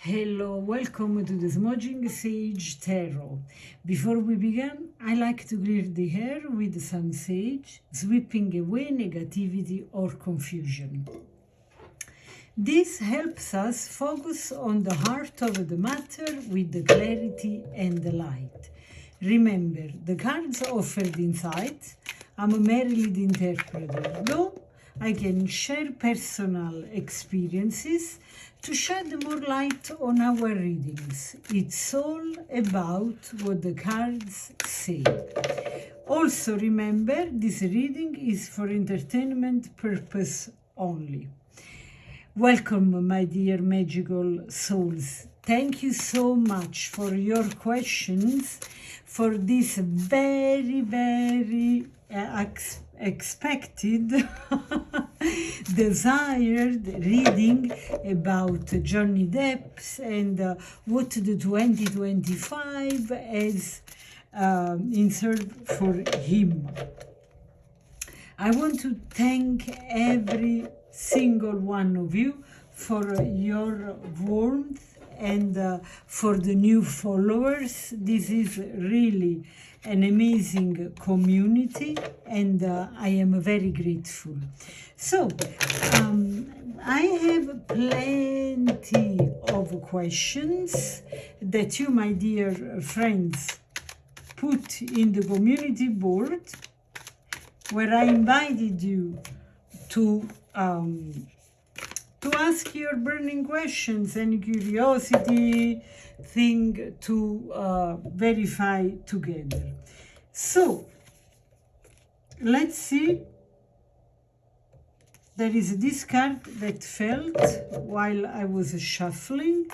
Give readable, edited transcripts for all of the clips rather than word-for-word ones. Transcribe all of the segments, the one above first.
Hello, welcome to the Smudging Sage Tarot. Before we begin, I like to clear the air with some sage, sweeping away negativity or confusion. This helps us focus on the heart of the matter with the clarity and the light. Remember, the cards offered insight. I'm merely the interpreter, though I can share personal experiences to shed more light on our readings. It's all about what the cards say. Also remember, this reading is for entertainment purpose only. Welcome, my dear magical souls. Thank you so much for your questions, for this very expected desired reading about Johnny Depp and what the 2025 has in store for him. I want to thank every single one of you for your warmth and for the new followers. This is really an amazing community, and I am very grateful. So, I have plenty of questions that you, my dear friends, put in the community board, where I invited you to ask your burning questions and curiosity thing to verify together. So let's see. There is this card that felt while I was shuffling,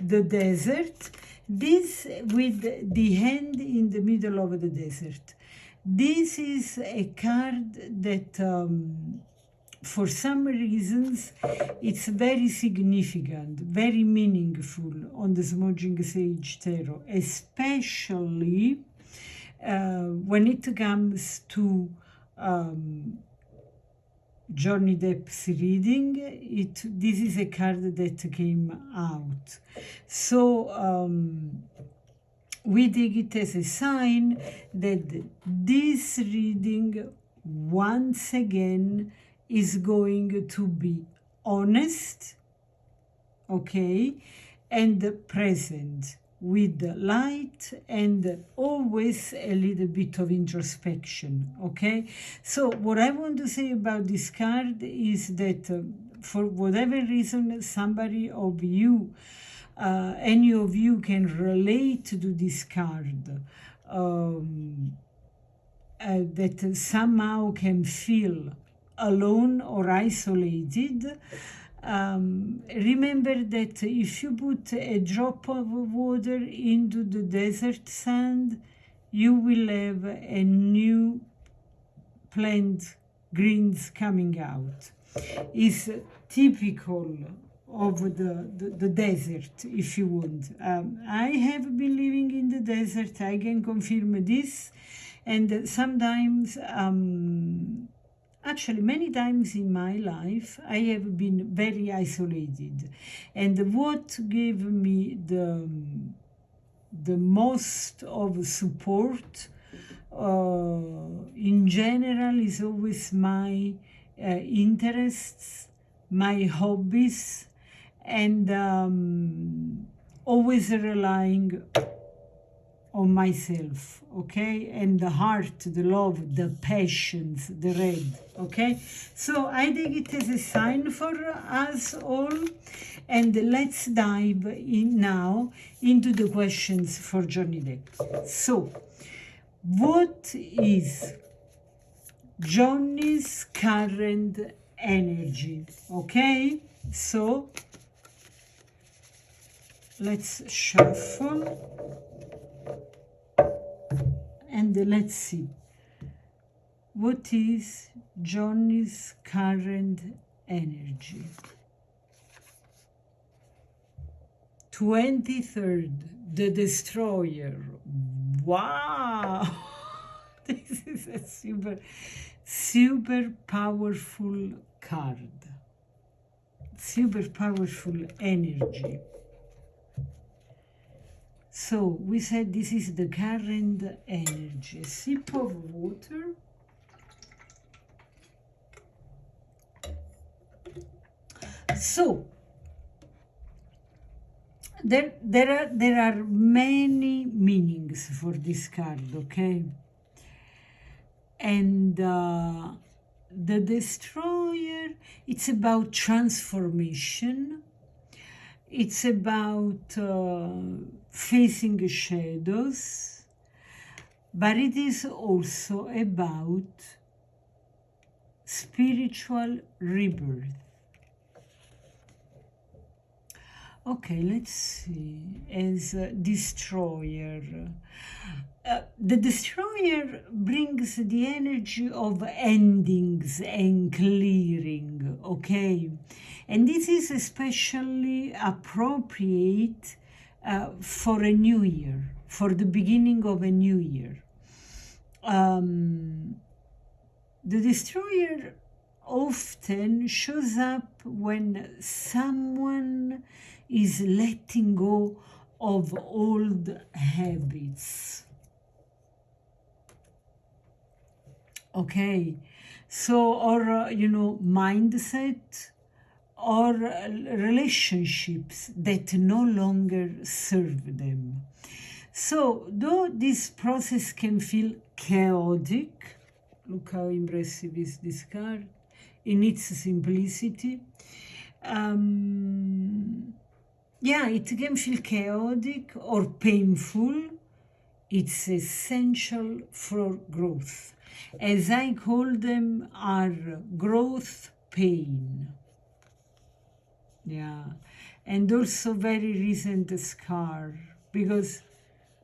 the desert. This with the hand in the middle of the desert. This is a card that for some reasons, it's very significant, very meaningful on the Smudging Sage Tarot, especially when it comes to Johnny Depp's reading. This is a card that came out. So we take it as a sign that this reading, once again, is going to be honest, okay, and present with light and always a little bit of introspection, okay? So what I want to say about this card is that for whatever reason, somebody of you, any of you can relate to this card, that somehow can feel alone or isolated. Remember that if you put a drop of water into the desert sand, you will have a new plant greens coming out. It's typical of the desert, if you want. I have been living in the desert, I can confirm this, and sometimes actually, many times in my life, I have been very isolated. And what gave me the most of support in general is always my interests, my hobbies, and always relying on myself, okay? And the heart, the love, the passions, the red, okay? So I take it as a sign for us all. And let's dive in now into the questions for Johnny Depp. So, what is Johnny's current energy, okay? So, let's shuffle. And let's see, what is Johnny's current energy? 23rd, the Destroyer. Wow! This is a super powerful card. Super powerful energy. So we said this is the current energy. A sip of water. So there are many meanings for this card, okay? And the destroyer, it's about transformation. It's about facing shadows, but it is also about spiritual rebirth. Okay, let's see. As a destroyer. The destroyer brings the energy of endings and clearing, okay? And this is especially appropriate for a new year, for the beginning of a new year. The destroyer often shows up when someone is letting go of old habits. Okay, so, or, mindset, or relationships that no longer serve them. So, though this process can feel chaotic, look how impressive is this card, in its simplicity, it can feel chaotic or painful. It's essential for growth. As I call them, are growth pain. Yeah, and also very recent scar, because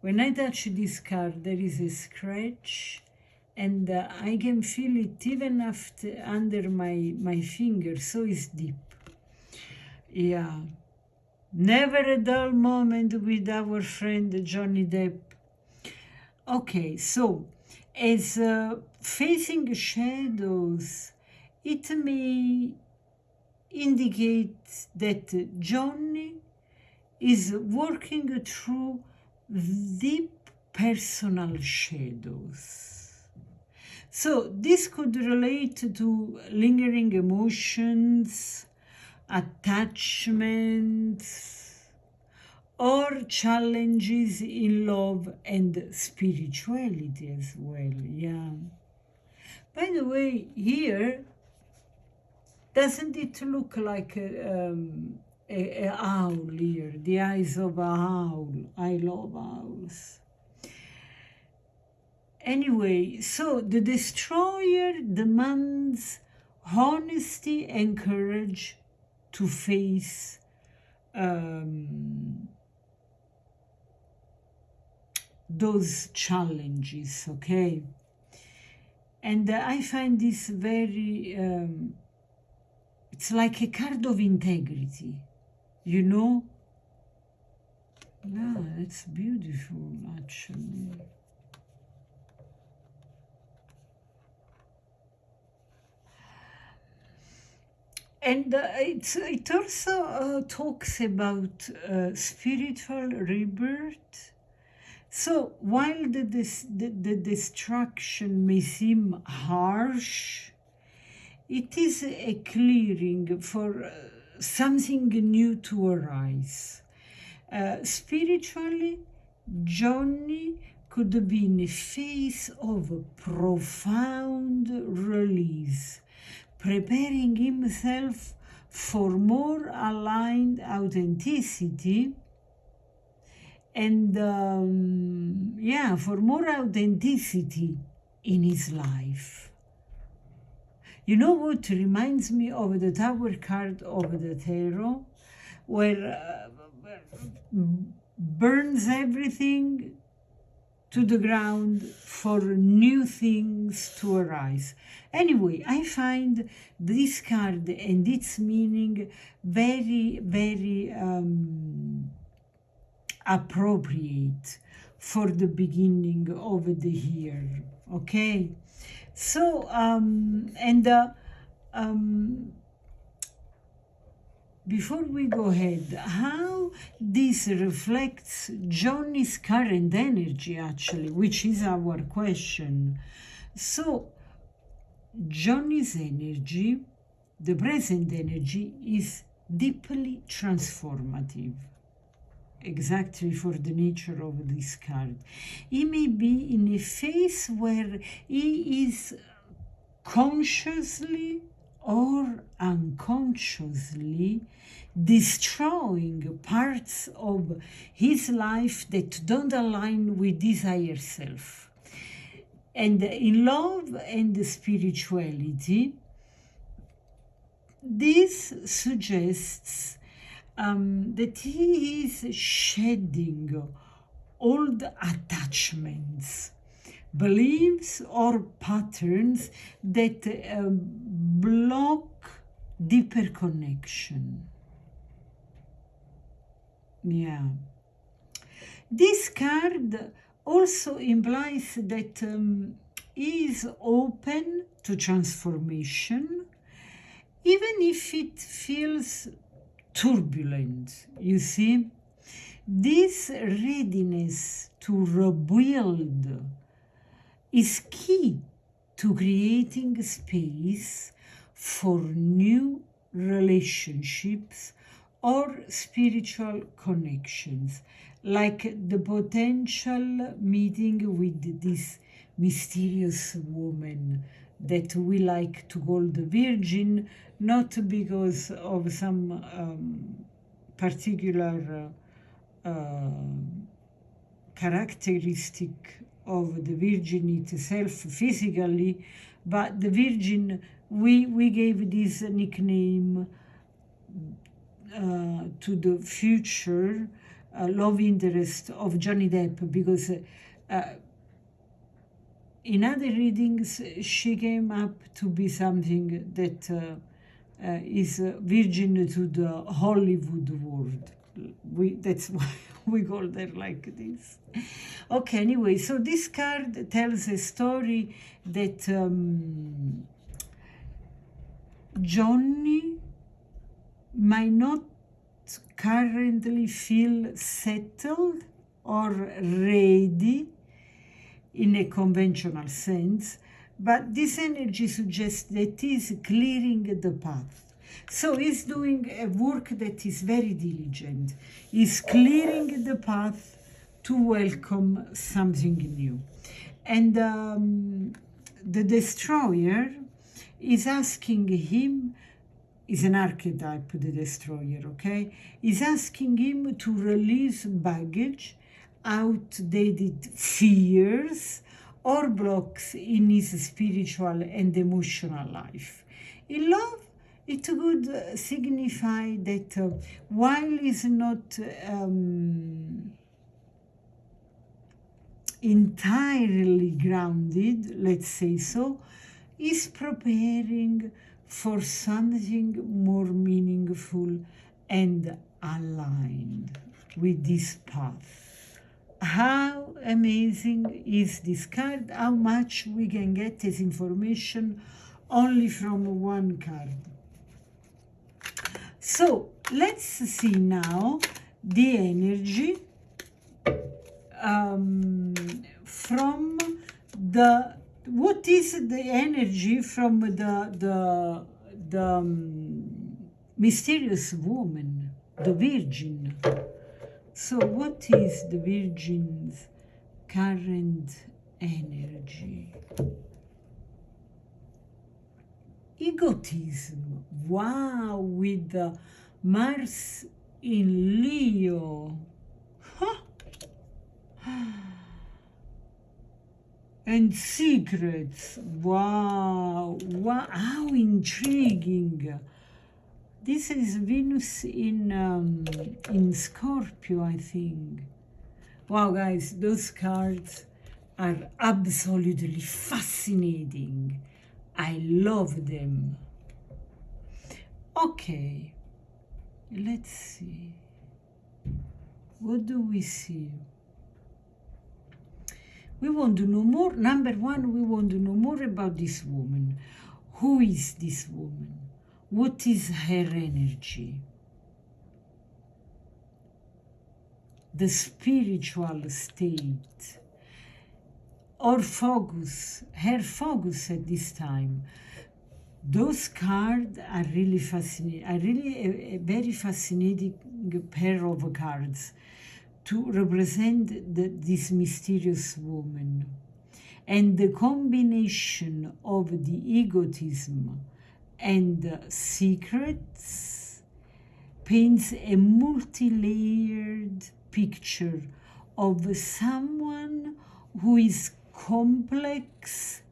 when I touch this card, there is a scratch, and I can feel it even after under my finger, so it's deep. Yeah, never a dull moment with our friend Johnny Depp. Okay, so as facing shadows, it may indicate that Johnny is working through deep personal shadows. So this could relate to lingering emotions, attachments, or challenges in love and spirituality as well. Yeah. By the way, here, doesn't it look like a owl here? The eyes of a owl. I love owls. Anyway, so the destroyer demands honesty and courage to face those challenges, okay? And I find this very, it's like a card of integrity, you know? Yeah, it's beautiful, actually. And it also talks about spiritual rebirth. So while the destruction may seem harsh, it is a clearing for something new to arise. Spiritually, Johnny could be in a phase of profound release, preparing himself for more aligned authenticity and for more authenticity in his life. You know what reminds me of the Tower card of the Tarot, where burns everything to the ground for new things to arise. Anyway, I find this card and its meaning very, very appropriate for the beginning of the year, okay? So, before we go ahead, how this reflects Johnny's current energy, actually, which is our question. So, Johnny's energy, the present energy, is deeply transformative, exactly for the nature of this card. He may be in a phase where he is consciously or unconsciously destroying parts of his life that don't align with his higher self. And in love and spirituality, this suggests that he is shedding old attachments, beliefs, or patterns that block deeper connection. Yeah. This card also implies that he is open to transformation, even if it feels turbulent, you see. This readiness to rebuild is key to creating space for new relationships or spiritual connections, like the potential meeting with this mysterious woman that we like to call the Virgin, not because of some particular characteristic of the Virgin itself physically, but the Virgin, we gave this nickname to the future love interest of Johnny Depp, because in other readings she came up to be something that is virgin to the Hollywood world. That's why we call her like this. Okay, anyway, so this card tells a story that Johnny might not currently feel settled or ready in a conventional sense, but this energy suggests that he's clearing the path. So he's doing a work that is very diligent. He's clearing the path to welcome something new. And the destroyer is asking him, is an archetype, the destroyer, okay? Is asking him to release baggage, outdated fears, or blocks in his spiritual and emotional life. In love, it could signify that while he's not entirely grounded, let's say so, he's preparing for something more meaningful and aligned with this path. How amazing is this card? How much we can get as information only from one card. So let's see now the energy from the, what is the energy from the mysterious woman, the Virgin. So what is the Virgin's current energy? Egotism. Wow, with the Mars in Leo. Huh. And secrets. Wow, wow, how intriguing. This is Venus in Scorpio, I think. Wow, guys, those cards are absolutely fascinating. I love them. Okay, let's see. What do we see? We want to know more. Number one, we want to know more about this woman. Who is this woman? What is her energy? the spiritual state. Her focus at this time. Those cards are really fascinating, are really a very fascinating pair of cards to represent this mysterious woman. And the combination of the egotism and secrets paints a multi-layered picture of someone who is complex,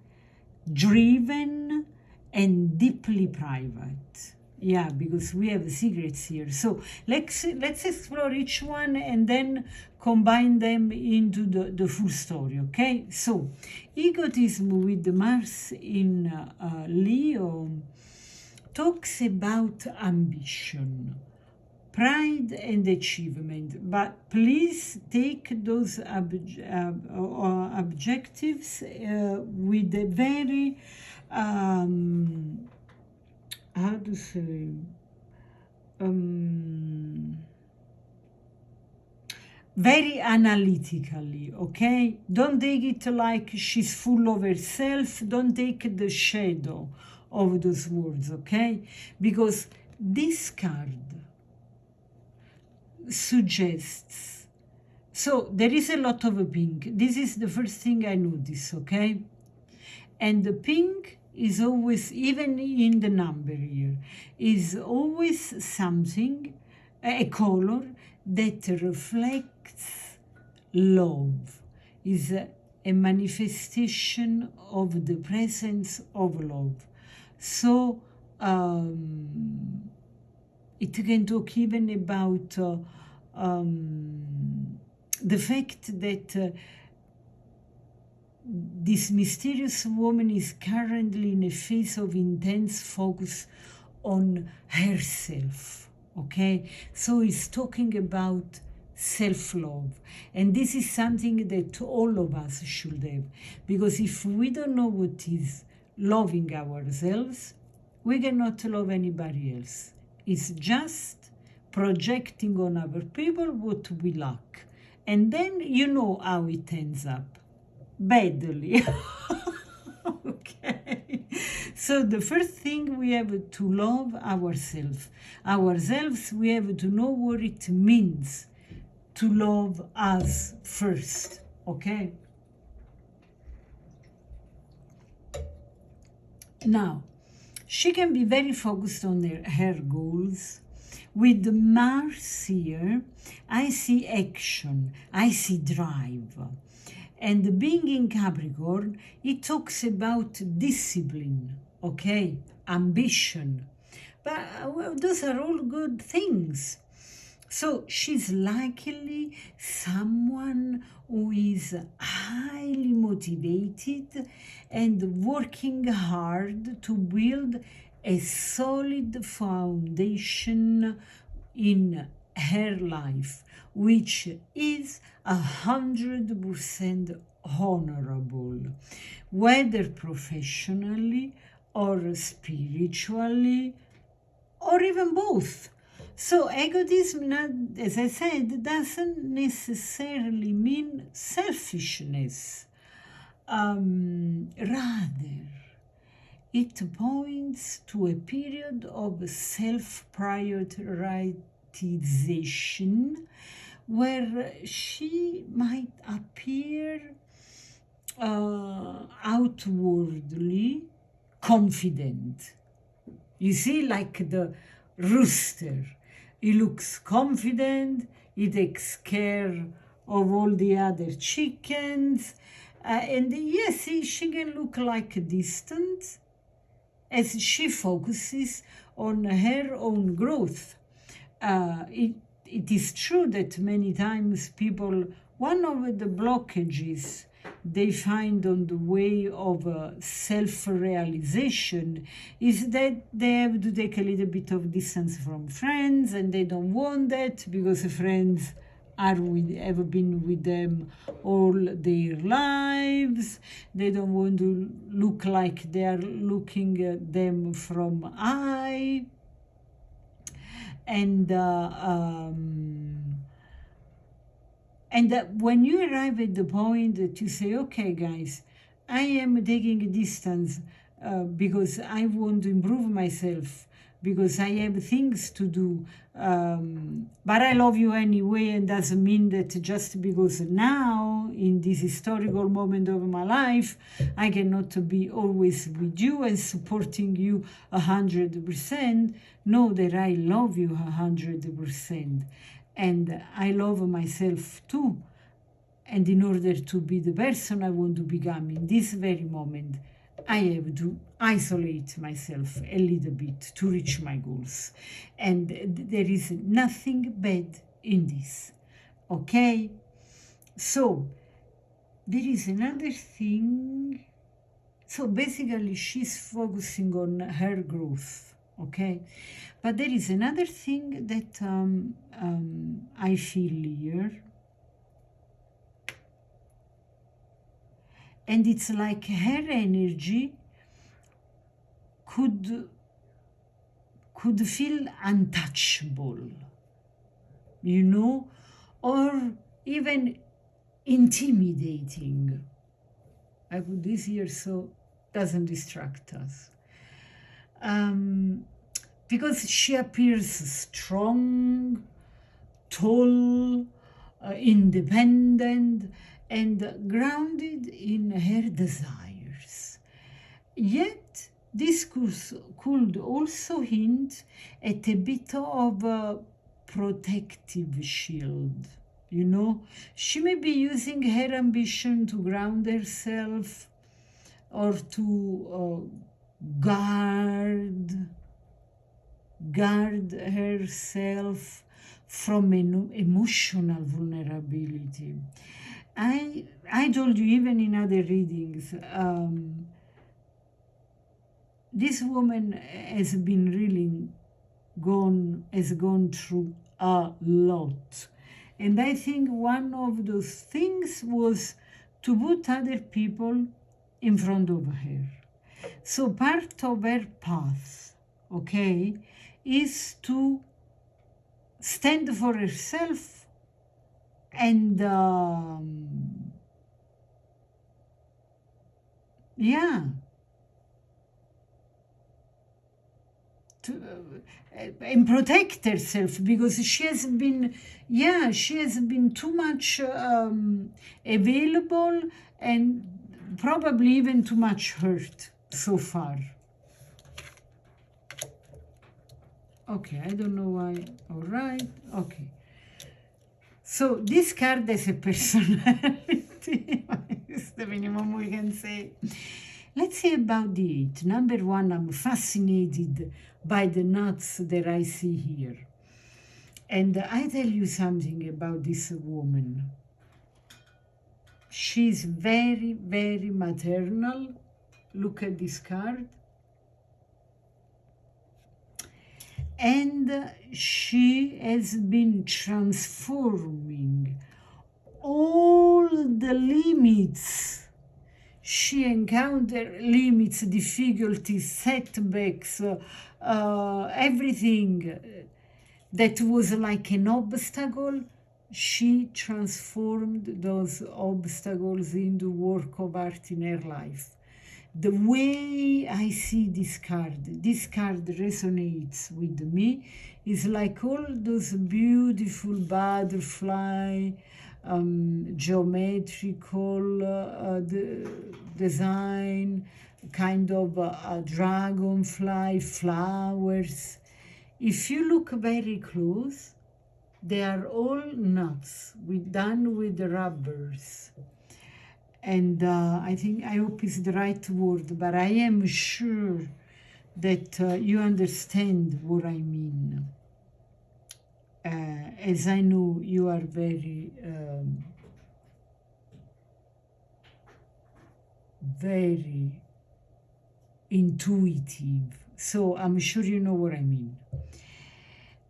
driven, and deeply private. Yeah, because we have secrets here. So let's explore each one and then combine them into the full story, okay? So egotism with Mars in Leo talks about ambition, pride and achievement, but please take those objectives with a very how to say, very analytically, okay? Don't take it like she's full of herself. Don't take the shadow of those words, okay? Because this card suggests, so there is a lot of pink. This is the first thing I notice, okay? And the pink is always, even in the number here, is always something, a color that reflects love, is a manifestation of the presence of love. So it can talk even about the fact that this mysterious woman is currently in a phase of intense focus on herself, okay? So it's talking about self-love. And this is something that all of us should have. Because if we don't know what is loving ourselves, we cannot love anybody else. It's just projecting on other people what we lack. And then you know how it ends up. Badly. Okay. So the first thing, we have to love ourselves. We have to know what it means to love us first. Okay. Now, she can be very focused on her goals. With Mars here, I see action, I see drive. And being in Capricorn, it talks about discipline, okay, ambition. But well, those are all good things. So she's likely someone who is highly motivated and working hard to build a solid foundation in her life, which is 100% honorable, whether professionally or spiritually, or even both. So egotism, as I said, doesn't necessarily mean selfishness. Rather, it points to a period of self-prioritization where she might appear outwardly confident. You see, like the rooster. He looks confident, he takes care of all the other chickens, and yes, she can look like distant as she focuses on her own growth. It is true that many times people, one of the blockages they find on the way of self-realization is that they have to take a little bit of distance from friends, and they don't want that because friends have been with them all their lives. They don't want to look like they are looking at them from high. And And when you arrive at the point that you say, okay, guys, I am taking a distance because I want to improve myself, because I have things to do, but I love you anyway, and doesn't mean that just because now, in this historical moment of my life, I cannot be always with you and supporting you 100%. Know that I love you 100%. And I love myself too. And in order to be the person I want to become in this very moment, I have to isolate myself a little bit to reach my goals. And there is nothing bad in this. Okay? So, there is another thing. So basically, she's focusing on her growth. Okay? But there is another thing that I feel here. And it's like her energy could feel untouchable, you know, or even intimidating. I put this here so it doesn't distract us. Because she appears strong, tall, independent, and grounded in her desires. Yet, this could also hint at a bit of a protective shield. You know, she may be using her ambition to ground herself or to guard herself from an emotional vulnerability. I told you even in other readings, this woman has been really gone through a lot. And I think one of those things was to put other people in front of her. So part of her path, okay, is to stand for herself and and protect herself, because she has been too much available and probably even too much hurt so far. Okay, I don't know why. All right, okay. So this card has a personality. It's the minimum we can say. Let's see about the 8. Number 1, I'm fascinated by the nuts that I see here. And I tell you something about this woman. She's very, very maternal. Look at this card. And she has been transforming all the limits she encountered, limits, difficulties, setbacks, everything that was like an obstacle. She transformed those obstacles into work of art in her life. The way I see this card resonates with me. Is like all those beautiful butterfly, geometrical design, kind of a dragonfly, flowers. If you look very close, they are all nuts, done with the rubbers. And I hope it's the right word, but I am sure that you understand what I mean. As I know you are very, very intuitive. So I'm sure you know what I mean.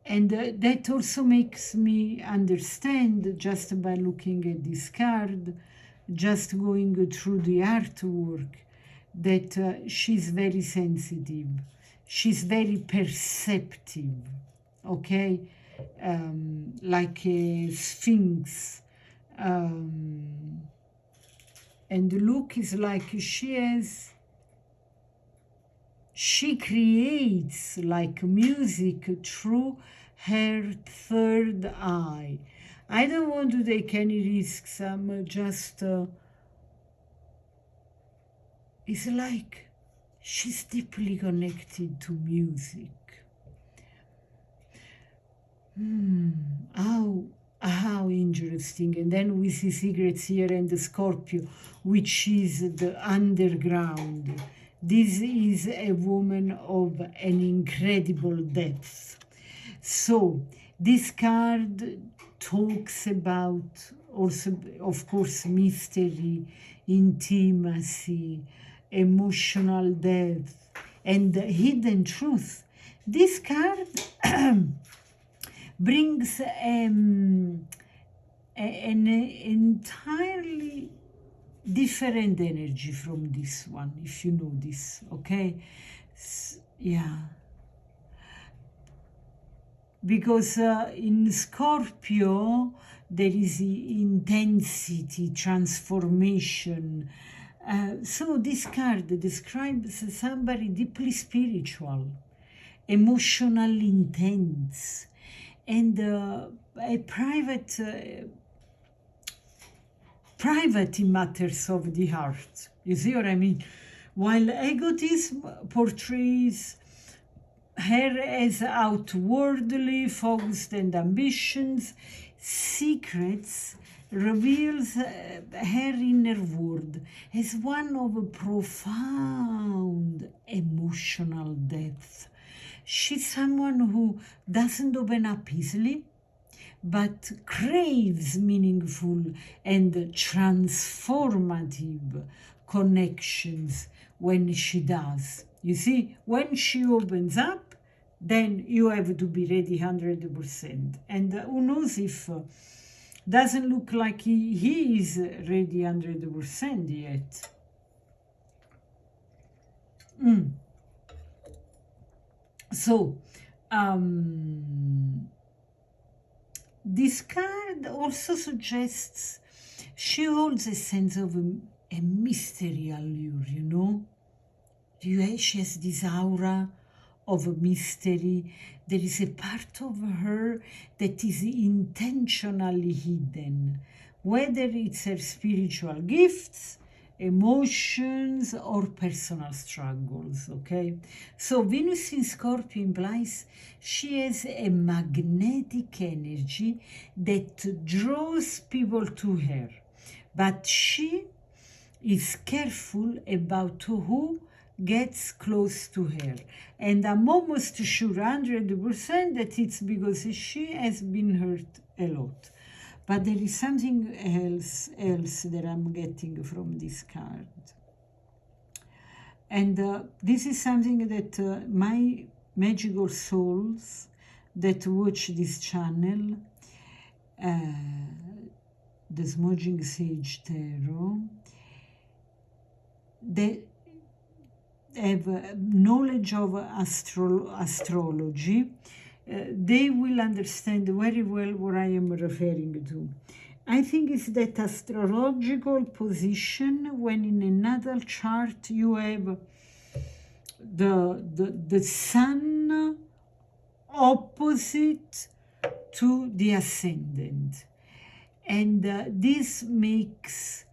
And that also makes me understand, just by looking at this card, just going through the artwork, that she's very sensitive. She's very perceptive, okay? Like a sphinx, And the look is like she creates like music through her third eye. I don't want to take any risks. I'm just, it's like she's deeply connected to music. How interesting. And then we see secrets here and the Scorpio, which is the underground. This is a woman of an incredible depth. So this card talks about also, of course, mystery, intimacy, emotional depth, and hidden truth. This card brings an entirely different energy from this one, if you know this, okay? Yeah. Because in Scorpio, there is intensity, transformation. So this card describes somebody deeply spiritual, emotionally intense, and a private in matters of the heart. You see what I mean? While egotism portrays her as outwardly focused and ambitions, secrets reveals her inner world as one of a profound emotional depth. She's someone who doesn't open up easily, but craves meaningful and transformative connections when she does. You see, when she opens up, then you have to be ready 100%. And who knows if doesn't look like he is ready 100% yet. So, this card also suggests she holds a sense of a mystery allure, you know? She has this aura of a mystery. There is a part of her that is intentionally hidden, whether it's her spiritual gifts, emotions, or personal struggles, okay? So Venus in Scorpio implies she has a magnetic energy that draws people to her, but she is careful about who gets close to her. And I'm almost sure 100% that it's because she has been hurt a lot. But there is something else that I'm getting from this card. And this is something that my magical souls that watch this channel, the Smudging Sage Tarot, they have knowledge of astrology, they will understand very well what I am referring to. I think it's that astrological position when in another chart you have the sun opposite to the ascendant. And this makes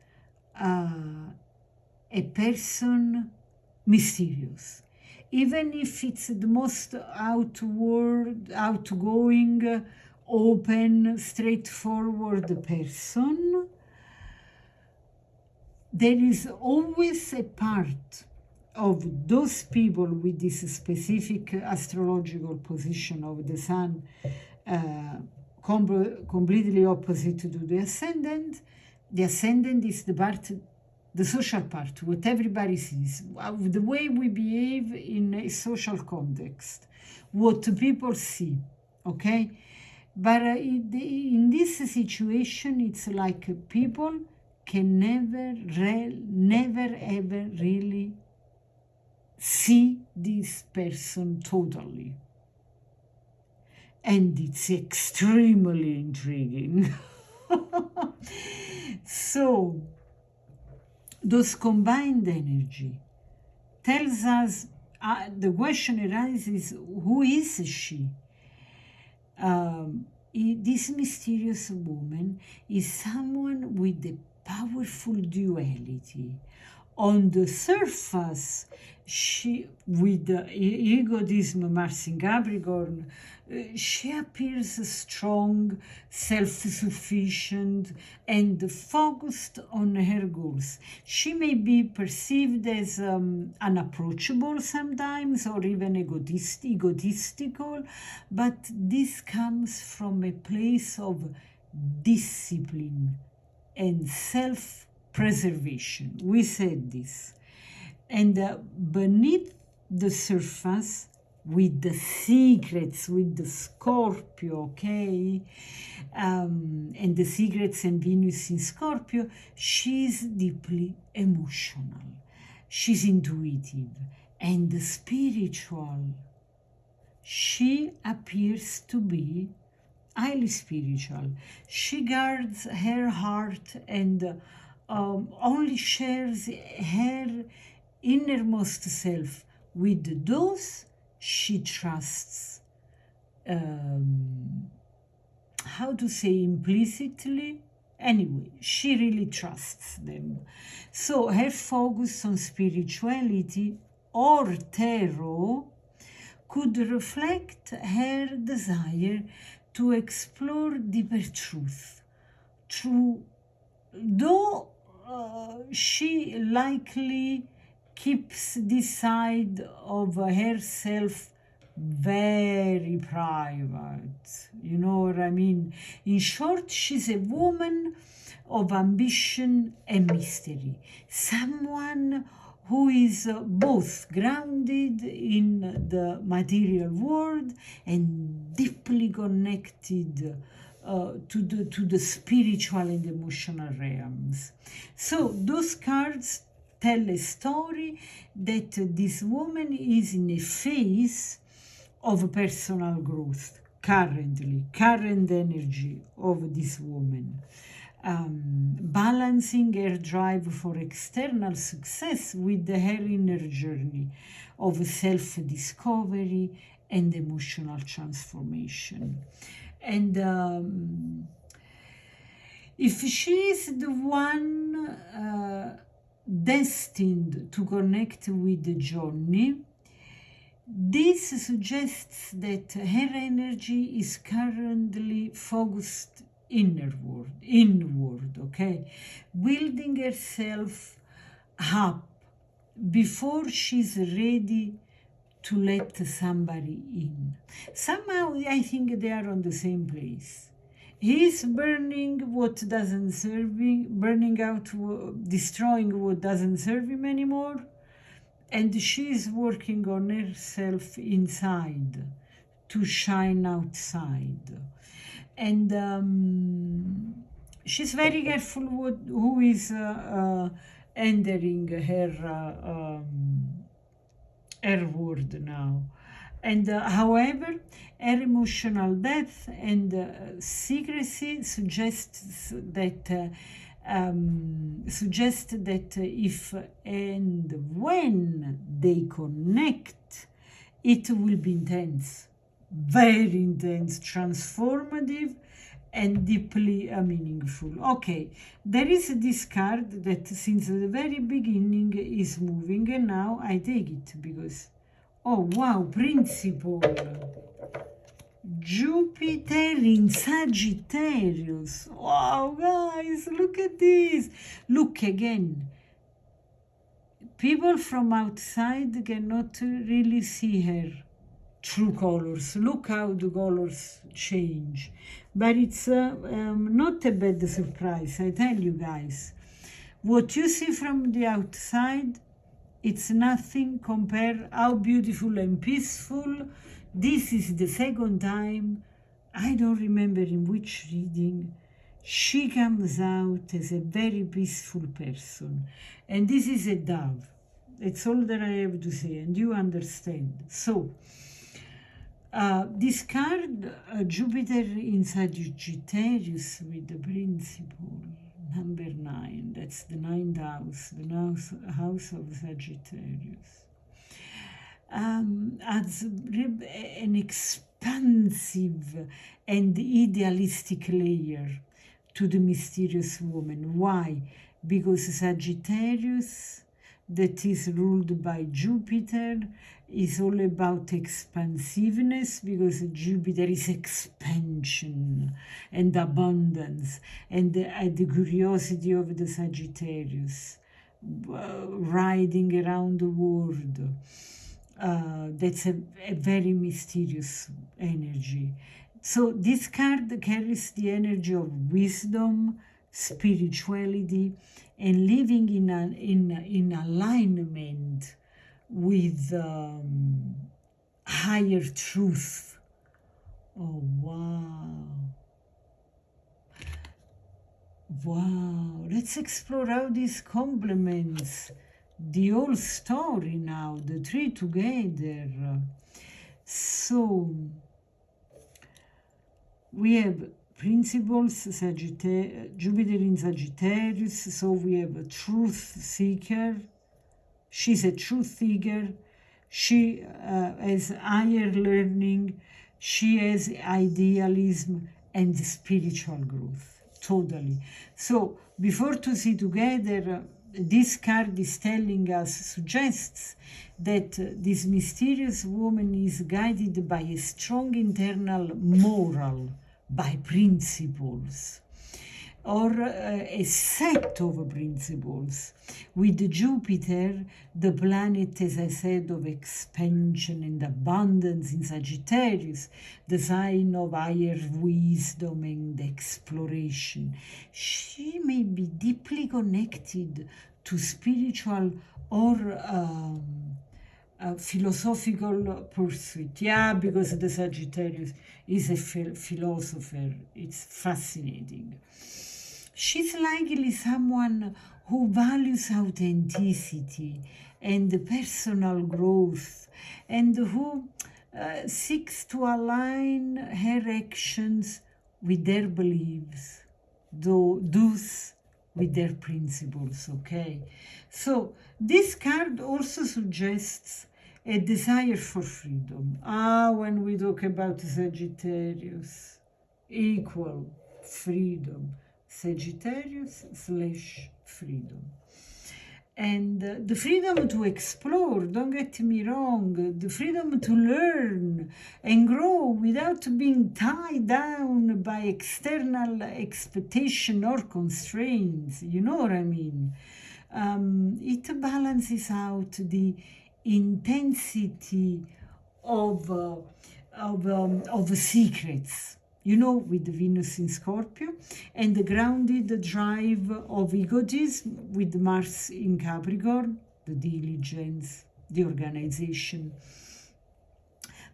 a person mysterious. Even if it's the most outgoing, open, straightforward person, there is always a part of those people with this specific astrological position of the sun completely opposite to the ascendant. The ascendant is the part, the social part, what everybody sees, the way we behave in a social context, what people see, okay? But in this situation, it's like people can never ever really see this person totally. And it's extremely intriguing. So, those combined energy tells us, the question arises, who is she? This mysterious woman is someone with a powerful duality. On the surface, she, with the egotism, Mars in Capricorn, she appears strong, self-sufficient, and focused on her goals. She may be perceived as unapproachable sometimes, or even egotistical, but this comes from a place of discipline and self-preservation. We said this. And beneath the surface, with the secrets, with the Scorpio, okay, and the secrets and Venus in Scorpio, she's deeply emotional. She's intuitive and spiritual. She appears to be highly spiritual. She guards her heart and only shares her innermost self with those she trusts. How to say implicitly? Anyway, she really trusts them. So her focus on spirituality or tarot could reflect her desire to explore deeper truth. Though she likely keeps this side of herself very private. You know what I mean? In short, she's a woman of ambition and mystery. Someone who is both grounded in the material world and deeply connected to the spiritual and emotional realms. So those cards tell a story that this woman is in a phase of personal growth current energy of this woman, balancing her drive for external success with her inner journey of self-discovery and emotional transformation. And if she is the one destined to connect with Johnny, this suggests that her energy is currently focused inward, okay? Building herself up before she's ready to let somebody in. Somehow I think they are on the same place. He's burning what doesn't serve him, destroying what doesn't serve him anymore, and she's working on herself inside to shine outside. And she's very careful who is entering her world now. And however, her emotional depth and secrecy suggests that if and when they connect, it will be intense, very intense, transformative, and deeply meaningful. Okay, there is this card that since the very beginning is moving, and now I take it because, oh wow, principle. Jupiter in Sagittarius. Wow, guys, look at this. Look again. People from outside cannot really see her true colors. Look how the colors change. But it's not a bad surprise, I tell you guys. What you see from the outside, it's nothing compared how beautiful and peaceful. This is the second time, I don't remember in which reading, she comes out as a very peaceful person. And this is a dove. That's all that I have to say, and you understand. So, this card, Jupiter in Sagittarius with the principle, Number 9, that's the ninth house, house of Sagittarius. Adds an expansive and idealistic layer to the mysterious woman. Why? Because Sagittarius, that is ruled by Jupiter, is all about expansiveness, because Jupiter is expansion and abundance, and the curiosity of the Sagittarius, riding around the world. That's a very mysterious energy. So this card carries the energy of wisdom, spirituality, and living in alignment with higher truth. Oh, wow. Wow. Let's explore how this complements the whole story now, the three together. So, we have principles, Jupiter in Sagittarius, so we have a truth seeker. She's a truth seeker. She has higher learning. She has idealism and spiritual growth, totally. So before to see together, this card is telling us, suggests that this mysterious woman is guided by a strong internal moral, by principles, or a set of principles. With Jupiter, the planet, as I said, of expansion and abundance in Sagittarius, the sign of higher wisdom and exploration. She may be deeply connected to spiritual or philosophical pursuit. Yeah, because the Sagittarius is a philosopher. It's fascinating. She's likely someone who values authenticity and personal growth, and who seeks to align her actions with their beliefs, those with their principles, okay? So this card also suggests a desire for freedom. When we talk about Sagittarius, equal freedom. Sagittarius/freedom. And the freedom to explore, don't get me wrong, the freedom to learn and grow without being tied down by external expectation or constraints. You know what I mean? It balances out the intensity of secrets, you know, with Venus in Scorpio, and the grounded drive of egotism with Mars in Capricorn, the diligence, the organization.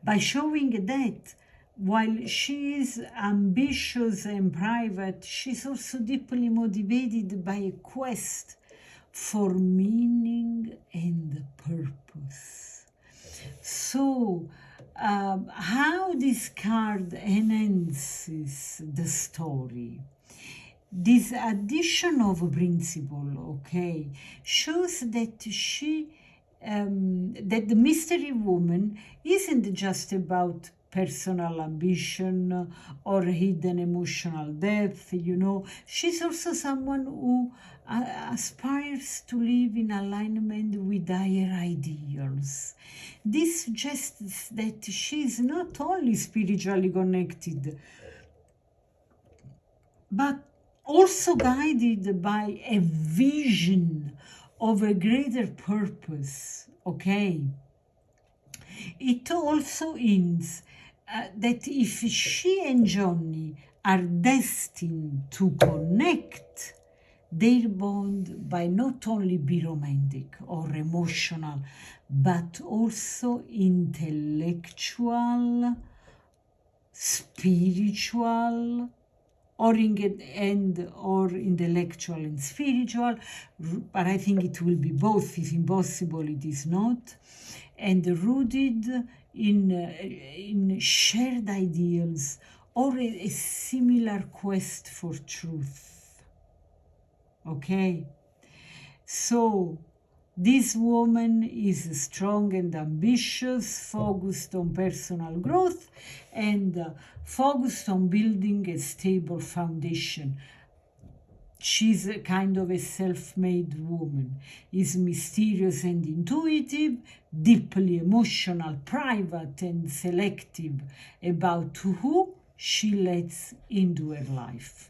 By showing that while she is ambitious and private, she's also deeply motivated by a quest for meaning and purpose. So, how this card enhances the story. This addition of a principle, okay, shows that that the mystery woman isn't just about personal ambition or hidden emotional depth, you know. She's also someone who aspires to live in alignment with higher ideals. This suggests that she is not only spiritually connected, but also guided by a vision of a greater purpose, okay? It also hints that if she and Johnny are destined to connect, their bond by not only be romantic or emotional, but also intellectual, spiritual, or intellectual and spiritual, but I think it will be both. If impossible, it is not, and rooted in shared ideals or a similar quest for truth. okay? So this woman is strong and ambitious, focused on personal growth, and focused on building a stable foundation. She's a kind of a self-made woman, is mysterious and intuitive, deeply emotional, private and selective about who she lets into her life.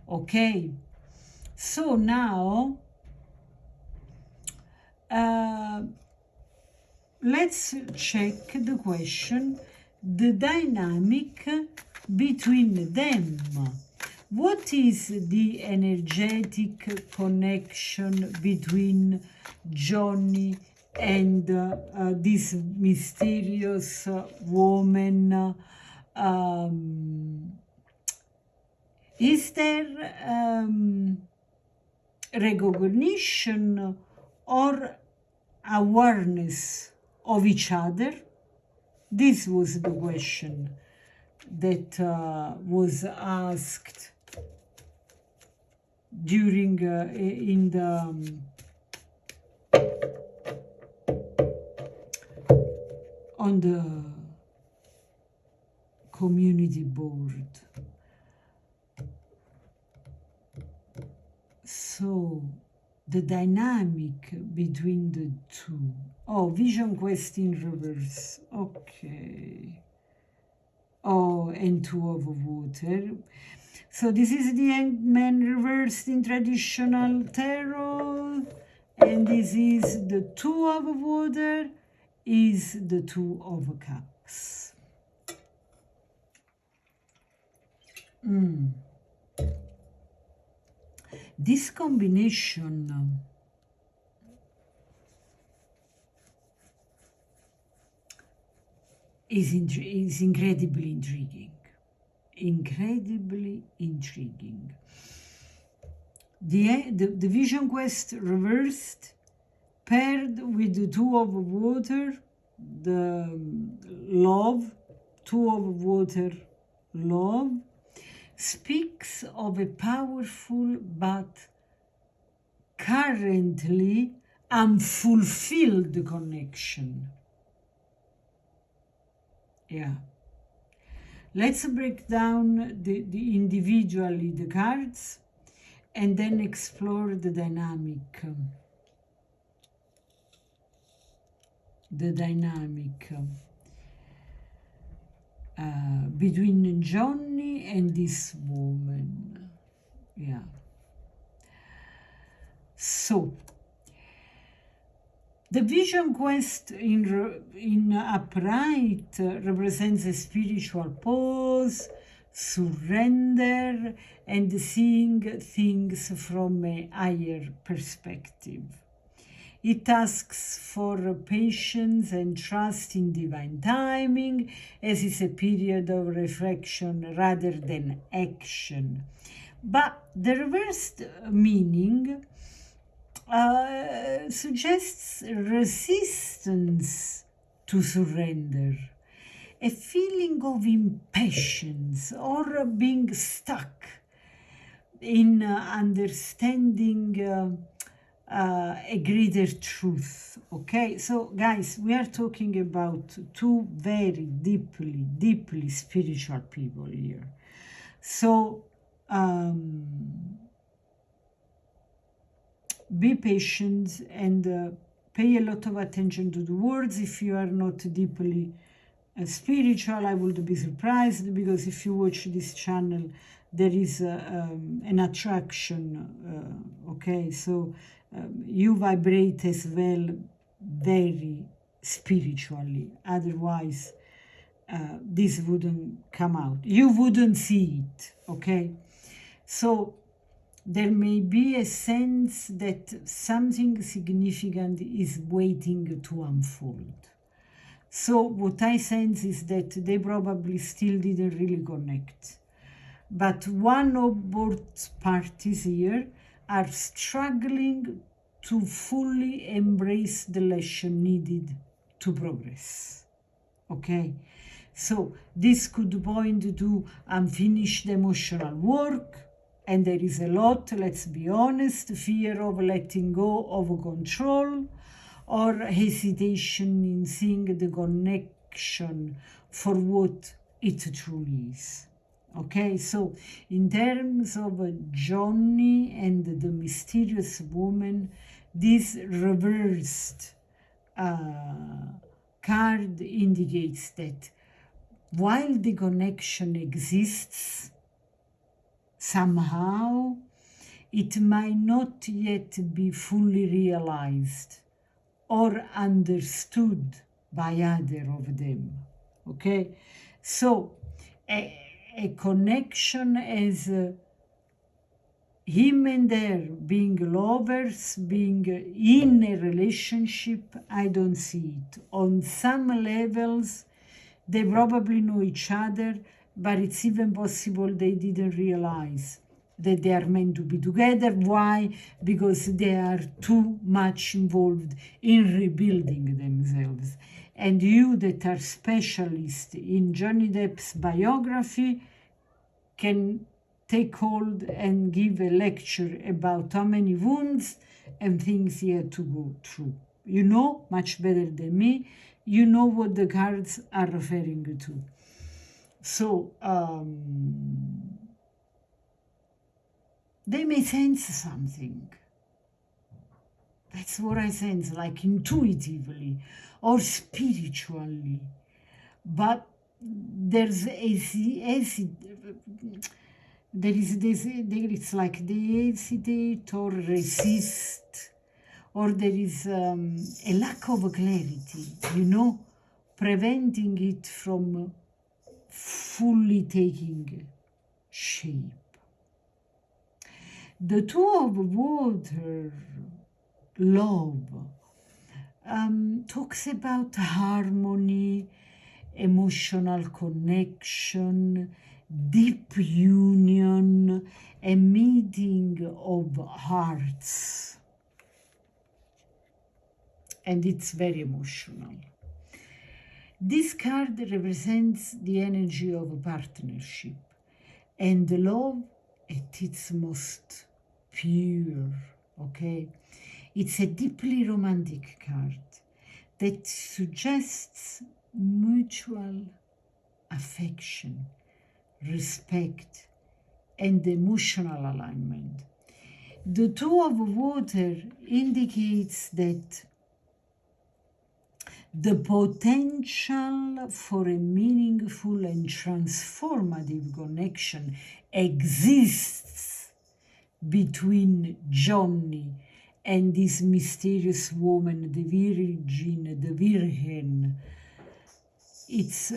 Okay, so now let's check the question, the dynamic between them. What is the energetic connection between Johnny and this mysterious woman? Is there recognition or awareness of each other? This was the question that was asked during in the on the community board. So the dynamic between the two. Oh, vision quest in reverse. Okay. Oh, and two of water. So this is the Hangman reversed in traditional tarot, and this is the two of water, is the two of cups. This combination is incredibly intriguing. Incredibly intriguing. The vision quest reversed, paired with the two of water, the love, two of water, love, speaks of a powerful but currently unfulfilled connection. Yeah. Let's break down the individually the cards and then explore the dynamic. Between Johnny and this woman. Yeah. So, the vision quest in upright represents a spiritual pause, surrender, and seeing things from a higher perspective. It asks for patience and trust in divine timing, as is a period of reflection rather than action. But the reversed meaning suggests resistance to surrender, a feeling of impatience or being stuck in understanding a greater truth. Okay, so guys, we are talking about two very deeply spiritual people here. So be patient and pay a lot of attention to the words. If you are not deeply spiritual, I would be surprised, because if you watch this channel, there is an attraction. Okay, so you vibrate as well very spiritually. Otherwise, this wouldn't come out. You wouldn't see it. Okay, so there may be a sense that something significant is waiting to unfold. So what I sense is that they probably still didn't really connect. But one of both parties here are struggling to fully embrace the lesson needed to progress. Okay? So this could point to unfinished emotional work, And there is a lot, let's be honest, fear of letting go of control or hesitation in seeing the connection for what it truly is. Okay, so in terms of Johnny and the mysterious woman, this reversed card indicates that while the connection exists, somehow it might not yet be fully realized or understood by either of them. Okay, so a connection as him and her being lovers, being in a relationship, I don't see it. On some levels, they probably know each other, but it's even possible they didn't realize that they are meant to be together. Why? Because they are too much involved in rebuilding themselves. And you that are specialists in Johnny Depp's biography can take hold and give a lecture about how many wounds and things he had to go through. You know much better than me. You know what the cards are referring to. So they may sense something. That's what I sense, like intuitively or spiritually. But there's it's like they hesitate or resist, or there is a lack of clarity, preventing it from fully taking shape. The Two of Water, love, talks about harmony, emotional connection, deep union, a meeting of hearts. And it's very emotional. This card represents the energy of a partnership and love at its most pure, okay? It's a deeply romantic card that suggests mutual affection, respect, and emotional alignment. The Two of Water indicates that the potential for a meaningful and transformative connection exists between Johnny and this mysterious woman, the Virgin. It's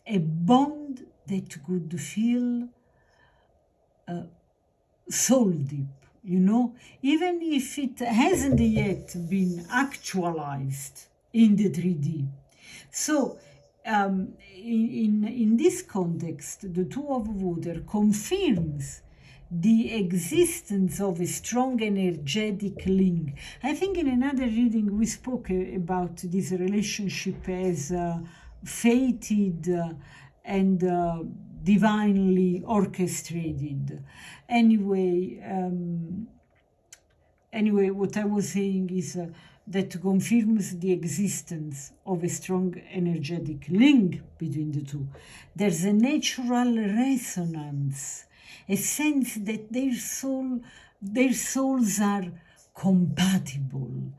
a bond that could feel soul deep, even if it hasn't yet been actualized in the 3D. So in this context, the Two of Water confirms the existence of a strong energetic link. I think in another reading we spoke about this relationship as fated and divinely orchestrated. Anyway, what I was saying is that confirms the existence of a strong energetic link between the two. There's a natural resonance, a sense that their souls are compatible,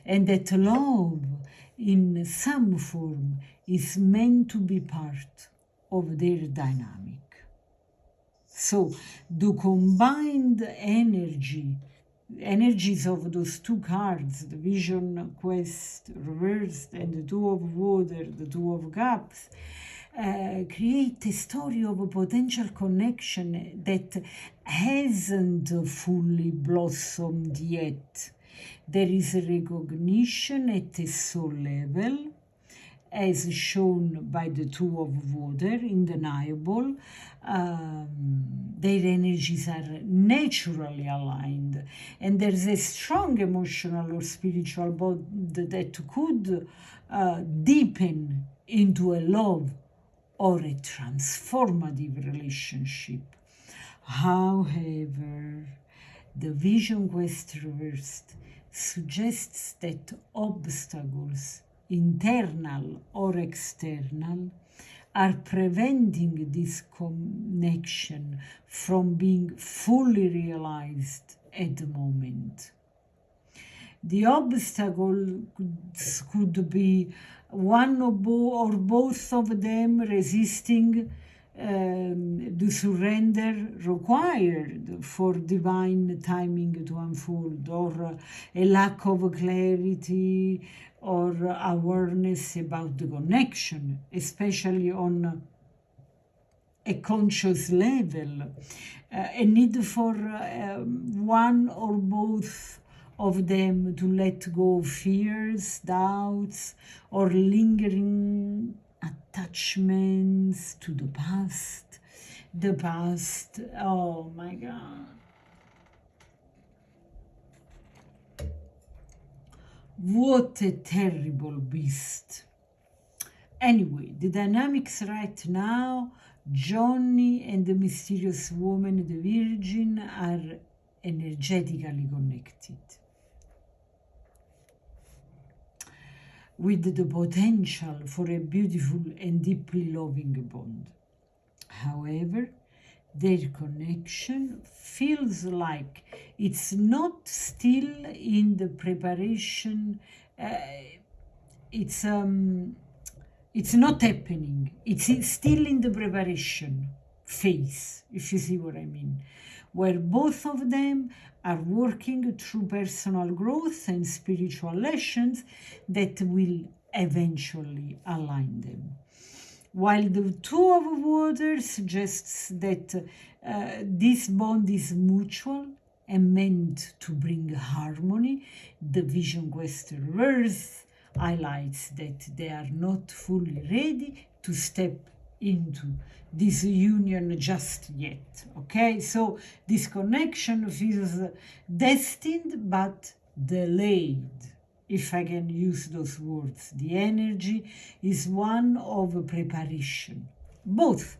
and that love in some form is meant to be part of their dynamic. So the combined energies of those two cards, the Vision Quest reversed and the Two of Water, the Two of Cups, create a story of a potential connection that hasn't fully blossomed yet. There is a recognition at a soul level, as shown by the Two of Water, undeniable. Their energies are naturally aligned, and there's a strong emotional or spiritual bond that could deepen into a love or a transformative relationship. However, the vision quest reversed suggests that obstacles, internal or external, are preventing this connection from being fully realized at the moment. The obstacles could be one or both of them resisting the surrender required for divine timing to unfold, or a lack of clarity or awareness about the connection, especially on a conscious level, a need for one or both of them to let go of fears, doubts, or lingering attachments to the past. The past, oh my God. What a terrible beast. Anyway, the dynamics right now, Johnny and the mysterious woman, the Virgin, are energetically connected, with the potential for a beautiful and deeply loving bond. However, their connection feels like it's not still in the preparation, it's not happening. It's still in the preparation phase, if you see what I mean, where both of them are working through personal growth and spiritual lessons that will eventually align them. While the two of water suggests that this bond is mutual and meant to bring harmony, the vision quest reverse highlights that they are not fully ready to step into this union just yet. Okay, so this connection feels destined but delayed, if I can use those words. The energy is one of preparation. Both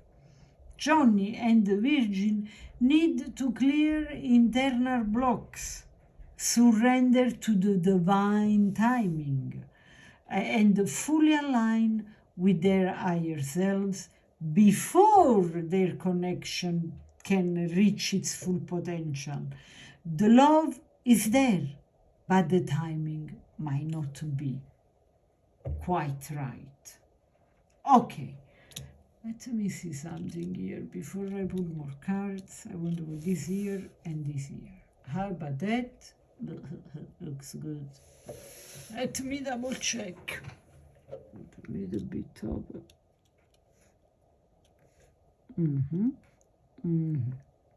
Johnny and the Virgin need to clear internal blocks, surrender to the divine timing, and fully align with their higher selves before their connection can reach its full potential. The love is there, but the timing might not be quite right. Okay, let me see something here before I pull more cards. I want to put this here and this here. How about that? Looks good. Let me double check. A little bit of.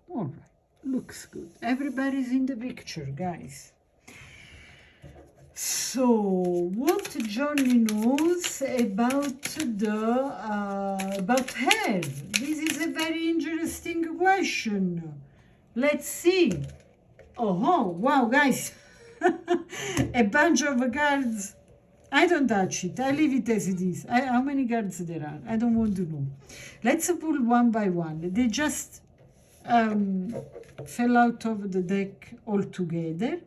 All right, looks good. Everybody's in the picture, guys. So, what Johnny knows about about her? This is a very interesting question. Let's see. Oh, wow, guys. A bunch of cards. I don't touch it. I leave it as it is. How many cards there are? I don't want to know. Let's pull one by one. They just fell out of the deck altogether.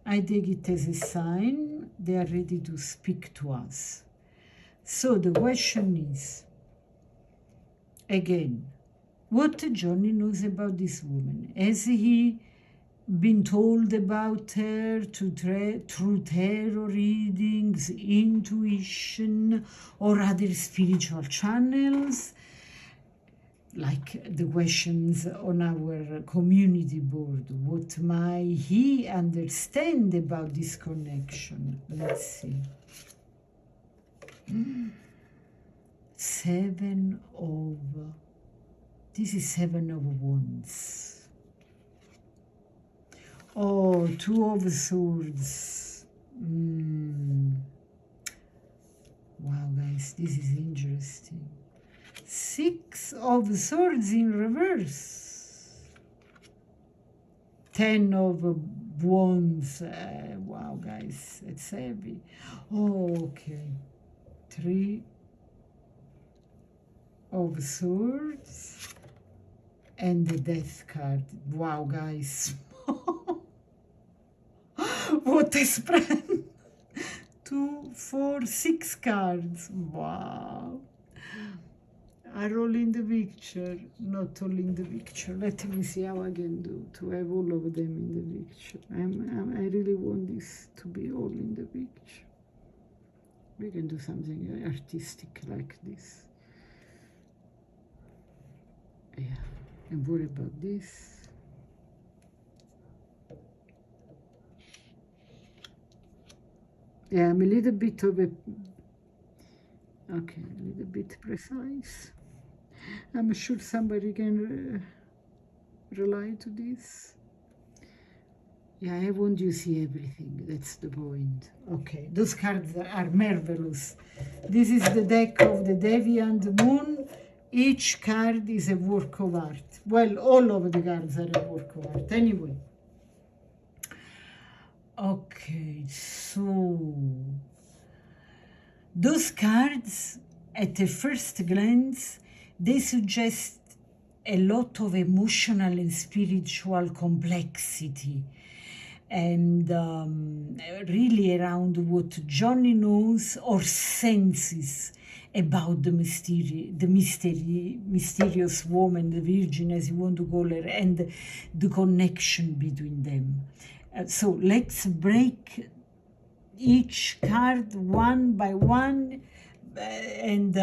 I take it as a sign they are ready to speak to us. So the question is, again, what Johnny knows about this woman? Has he been told about her through tarot readings, intuition, or other spiritual channels? Like the questions on our community board. What might he understand about this connection? Let's see. 7 of... This is 7 of Wands. Oh, 2 of Swords. Wow, guys, this is interesting. 6 of Swords in reverse. 10 of Wands. Wow, guys, it's heavy. Oh, okay. 3 of Swords and the death card. Wow, guys. What a spread. 2, 4, 6 cards. Wow. Are all in the picture? Not all in the picture. Let me see how I can do to have all of them in the picture. I really want this to be all in the picture. We can do something artistic like this. Yeah. And what about this? Yeah, I'm a little bit of a... Okay, a little bit precise. I'm sure somebody can rely to this. Yeah, I want you to see everything. That's the point. Okay, those cards are marvelous. This is the deck of the Deviant Moon. Each card is a work of art. Well, all of the cards are a work of art. Anyway. Okay, so those cards, at a first glance, they suggest a lot of emotional and spiritual complexity, and really around what Johnny knows or senses about the mysterious woman, the Virgin, as you want to call her, and the connection between them. So let's break each card one by one and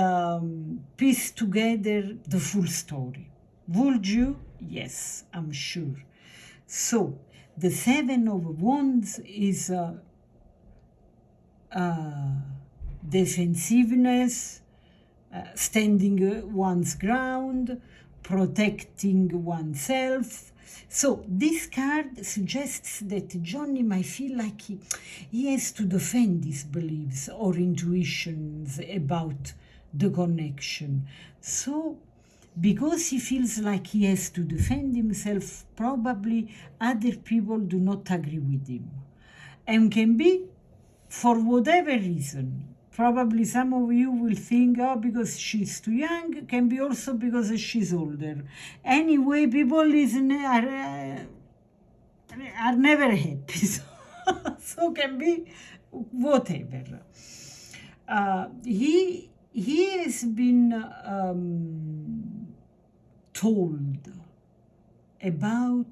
piece together the full story. Would you? Yes, I'm sure. So the Seven of Wands is defensiveness, standing one's ground, protecting oneself. So this card suggests that Johnny might feel like he has to defend his beliefs or intuitions about the connection. So because he feels like he has to defend himself, probably other people do not agree with him. And can be for whatever reason. Probably some of you will think, oh, because she's too young. Can be also because she's older. Anyway, people are never happy. So can be whatever. He has been told about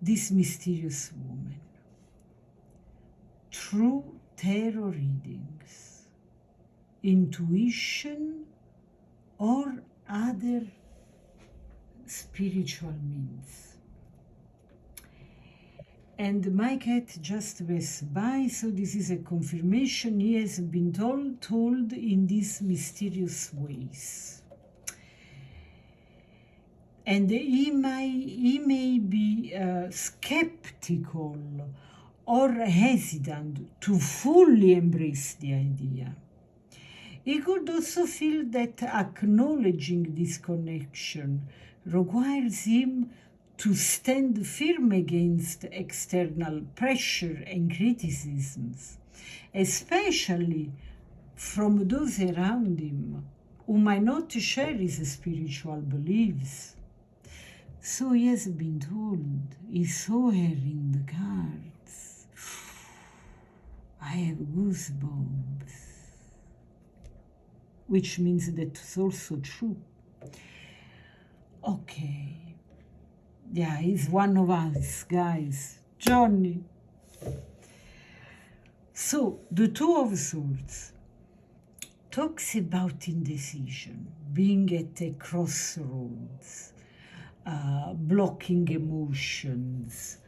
this mysterious woman through tarot readings, intuition, or other spiritual means. And my cat just passed by, so this is a confirmation he has been told in these mysterious ways. And he may be skeptical or hesitant to fully embrace the idea. He could also feel that acknowledging this connection requires him to stand firm against external pressure and criticisms, especially from those around him who might not share his spiritual beliefs. So he has been told, he saw her in the cards. I have goosebumps, which means that it's also true. Okay. Yeah, he's one of us, guys. Johnny. So, the Two of Swords talks about indecision, being at a crossroads, blocking emotions.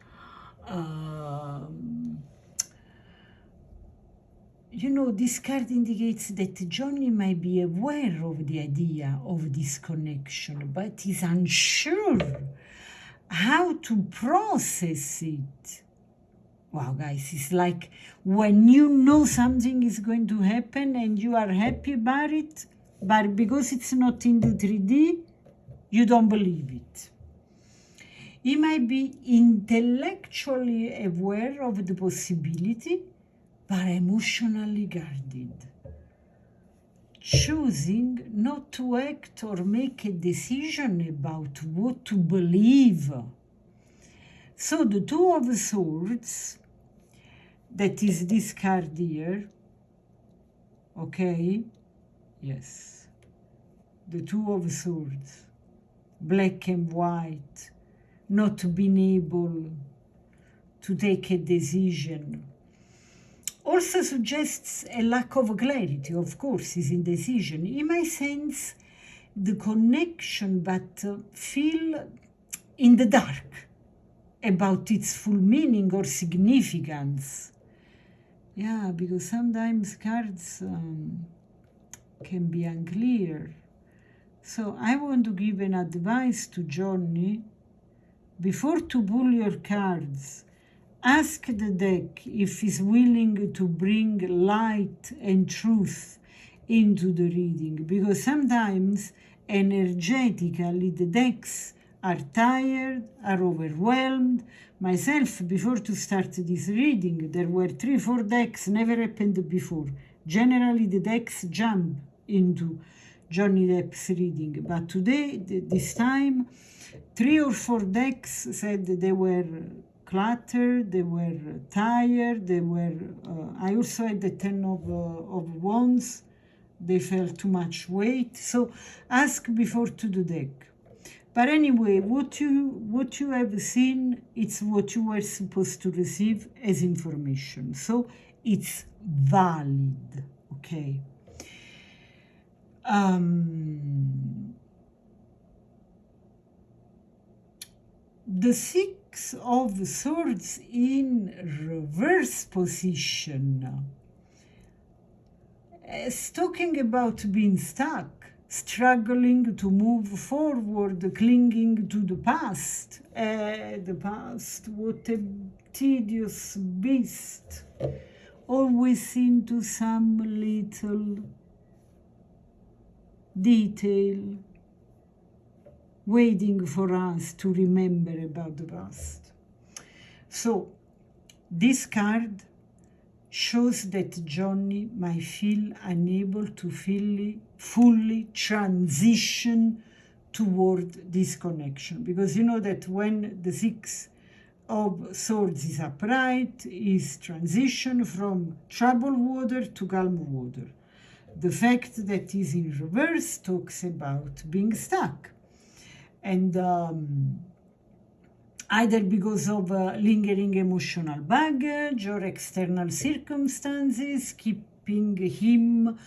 You know, this card indicates that Johnny might be aware of the idea of this connection, but is unsure how to process it. Wow, guys, it's like when you know something is going to happen and you are happy about it, but because it's not in the 3D, you don't believe it. He might be intellectually aware of the possibility, but emotionally guarded. choosing not to act or make a decision about what to believe. So the Two of Swords, that is this card here, okay, yes, the Two of Swords, black and white, not being able to take a decision, also suggests a lack of clarity, of course, is indecision. In my sense, the connection, but feel in the dark about its full meaning or significance. Yeah, because sometimes cards can be unclear. So I want to give an advice to Johnny. Before to pull your cards, ask the deck if it's willing to bring light and truth into the reading, because sometimes energetically the decks are tired, are overwhelmed. Myself, before to start this reading, there were 3-4 decks, never happened before. Generally the decks jump into Johnny Depp's reading, but today, this time, 3 or 4 decks said they were cluttered, they were tired, they were, I also had the 10 of Wands, they felt too much weight, so ask before to the deck. But anyway, what you have seen, it's what you were supposed to receive as information, so it's valid, okay? The Six of Swords in reverse position is talking about being stuck, struggling to move forward, clinging to the past. The past, what a tedious beast, always into some little detail, waiting for us to remember about the past. So this card shows that Johnny might feel unable to fully transition toward this connection, because you know that when the Six of Swords is upright, is transition from troubled water to calm water. The fact that is in reverse talks about being stuck, and either because of lingering emotional baggage or external circumstances keeping him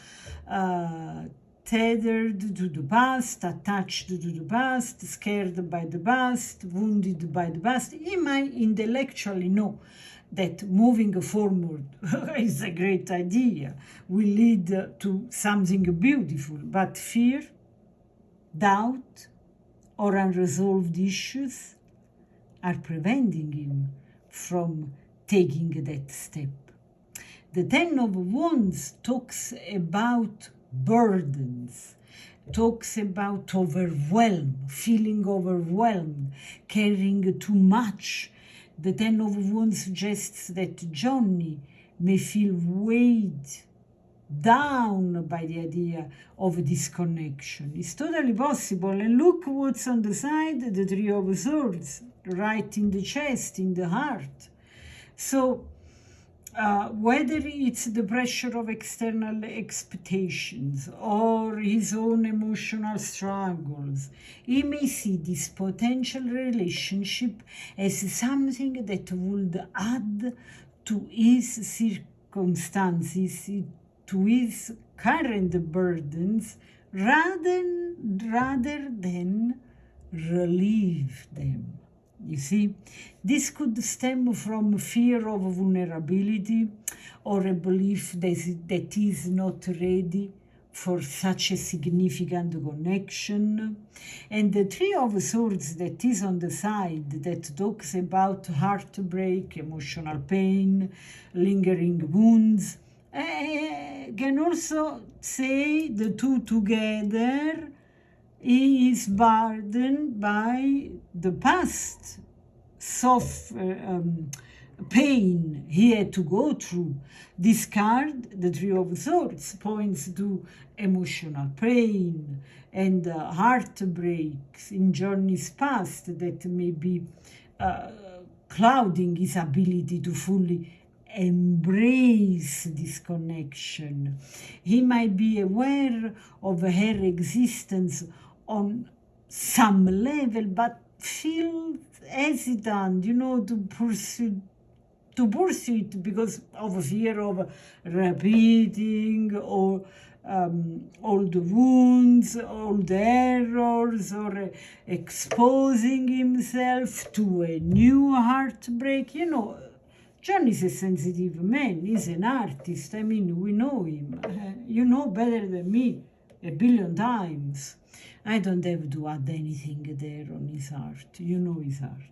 tethered to the past, attached to the past, scared by the past, wounded by the past. He might intellectually know that moving forward is a great idea, will lead to something beautiful, but fear, doubt, or unresolved issues are preventing him from taking that step. The Ten of Wands talks about burdens, talks about overwhelm, feeling overwhelmed, carrying too much. The Ten of Wands suggests that Johnny may feel weighed down by the idea of disconnection. It's totally possible. And look what's on the side, the Three of Swords, right in the chest, in the heart. So whether it's the pressure of external expectations or his own emotional struggles, he may see this potential relationship as something that would add to his circumstances, to his current burdens, rather than relieve them. You see, this could stem from fear of vulnerability or a belief that is not ready for such a significant connection. And the Three of Swords that is on the side, that talks about heartbreak, emotional pain, lingering wounds, can also say the two together. He is burdened by the past pain he had to go through. This card, the Three of Swords, points to emotional pain and heartbreaks in journeys past that may be clouding his ability to fully embrace this connection. He might be aware of her existence on some level, but feels hesitant, to pursue it because of fear of repeating or all the wounds, all the errors, or exposing himself to a new heartbreak. Johnny's a sensitive man. He's an artist. I mean, we know him. You know better than me 1,000,000,000 times. I don't have to add anything there on his art. You know his art.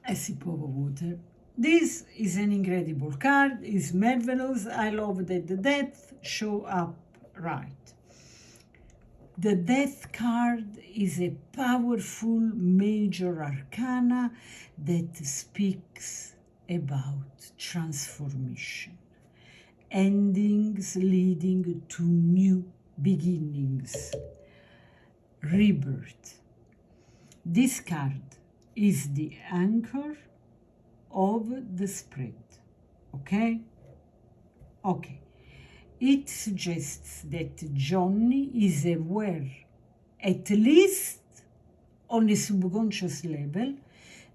A sip of water. This is an incredible card. It's marvelous. I love that the death show up right. The death card is a powerful major arcana that speaks about transformation, endings leading to new beginnings, rebirth. This card is the anchor of the spread, okay? Okay. It suggests that Johnny is aware, at least on a subconscious level,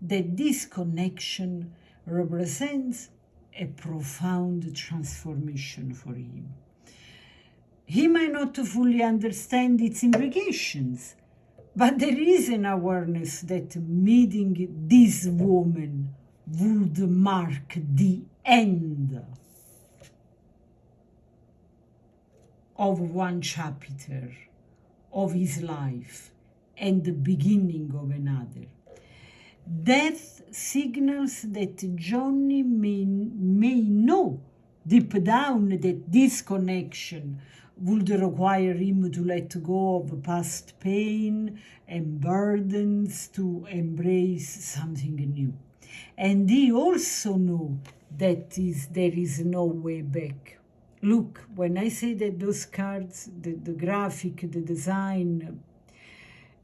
that this connection represents a profound transformation for him. He might not fully understand its implications, but there is an awareness that meeting this woman would mark the end of one chapter of his life and the beginning of another. Death signals that Johnny may know deep down that this connection would require him to let go of past pain and burdens to embrace something new. And he also knows that there is no way back. Look, when I say that those cards, the graphic, the design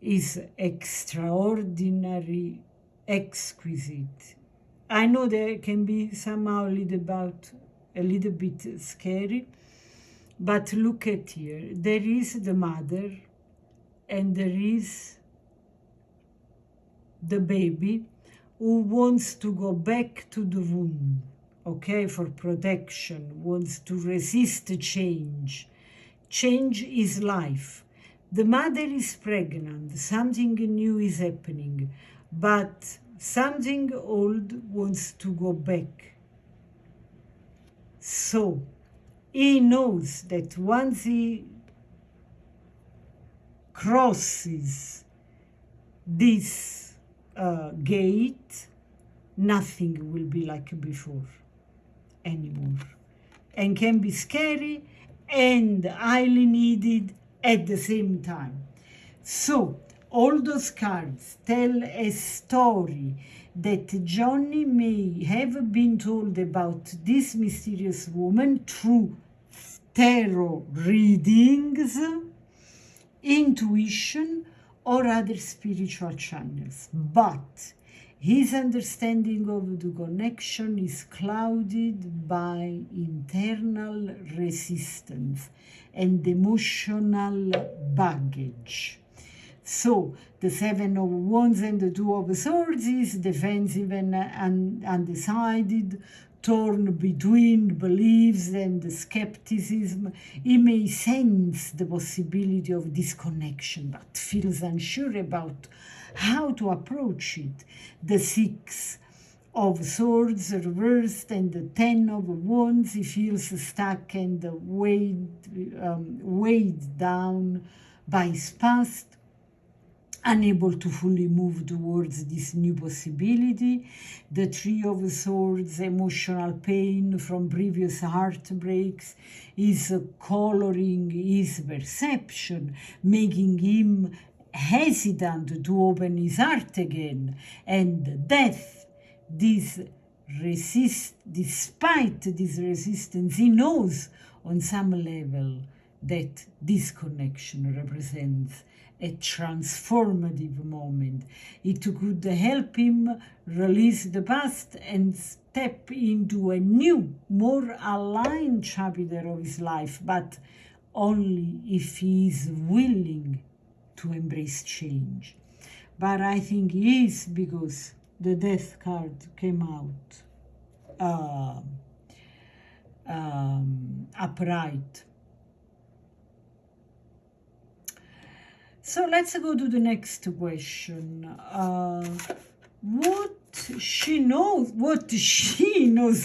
is extraordinary, exquisite. I know there can be somehow a little bit scary, but look at here. There is the mother and there is the baby who wants to go back to the womb, okay, for protection, wants to resist change. Change is life. The mother is pregnant, something new is happening, but something old wants to go back. So he knows that once he crosses this gate, nothing will be like before anymore, and can be scary and highly needed at the same time. So all those cards tell a story that Johnny may have been told about this mysterious woman through tarot readings, intuition, or other spiritual channels. But his understanding of the connection is clouded by internal resistance and emotional baggage. So the Seven of Wands and the Two of Swords is defensive and undecided, torn between beliefs and skepticism. He may sense the possibility of disconnection, but feels unsure about how to approach it. The Six of Swords reversed and the Ten of Wands, he feels stuck and weighed down by his past. unable to fully move towards this new possibility. The Three of Swords, emotional pain from previous heartbreaks, is coloring his perception, making him hesitant to open his heart again. And death, despite this resistance, he knows on some level that this connection represents a transformative moment. It could help him release the past and step into a new, more aligned chapter of his life, but only if he is willing to embrace change. But I think he is, because the death card came out upright. So let's go to the next question. What she knows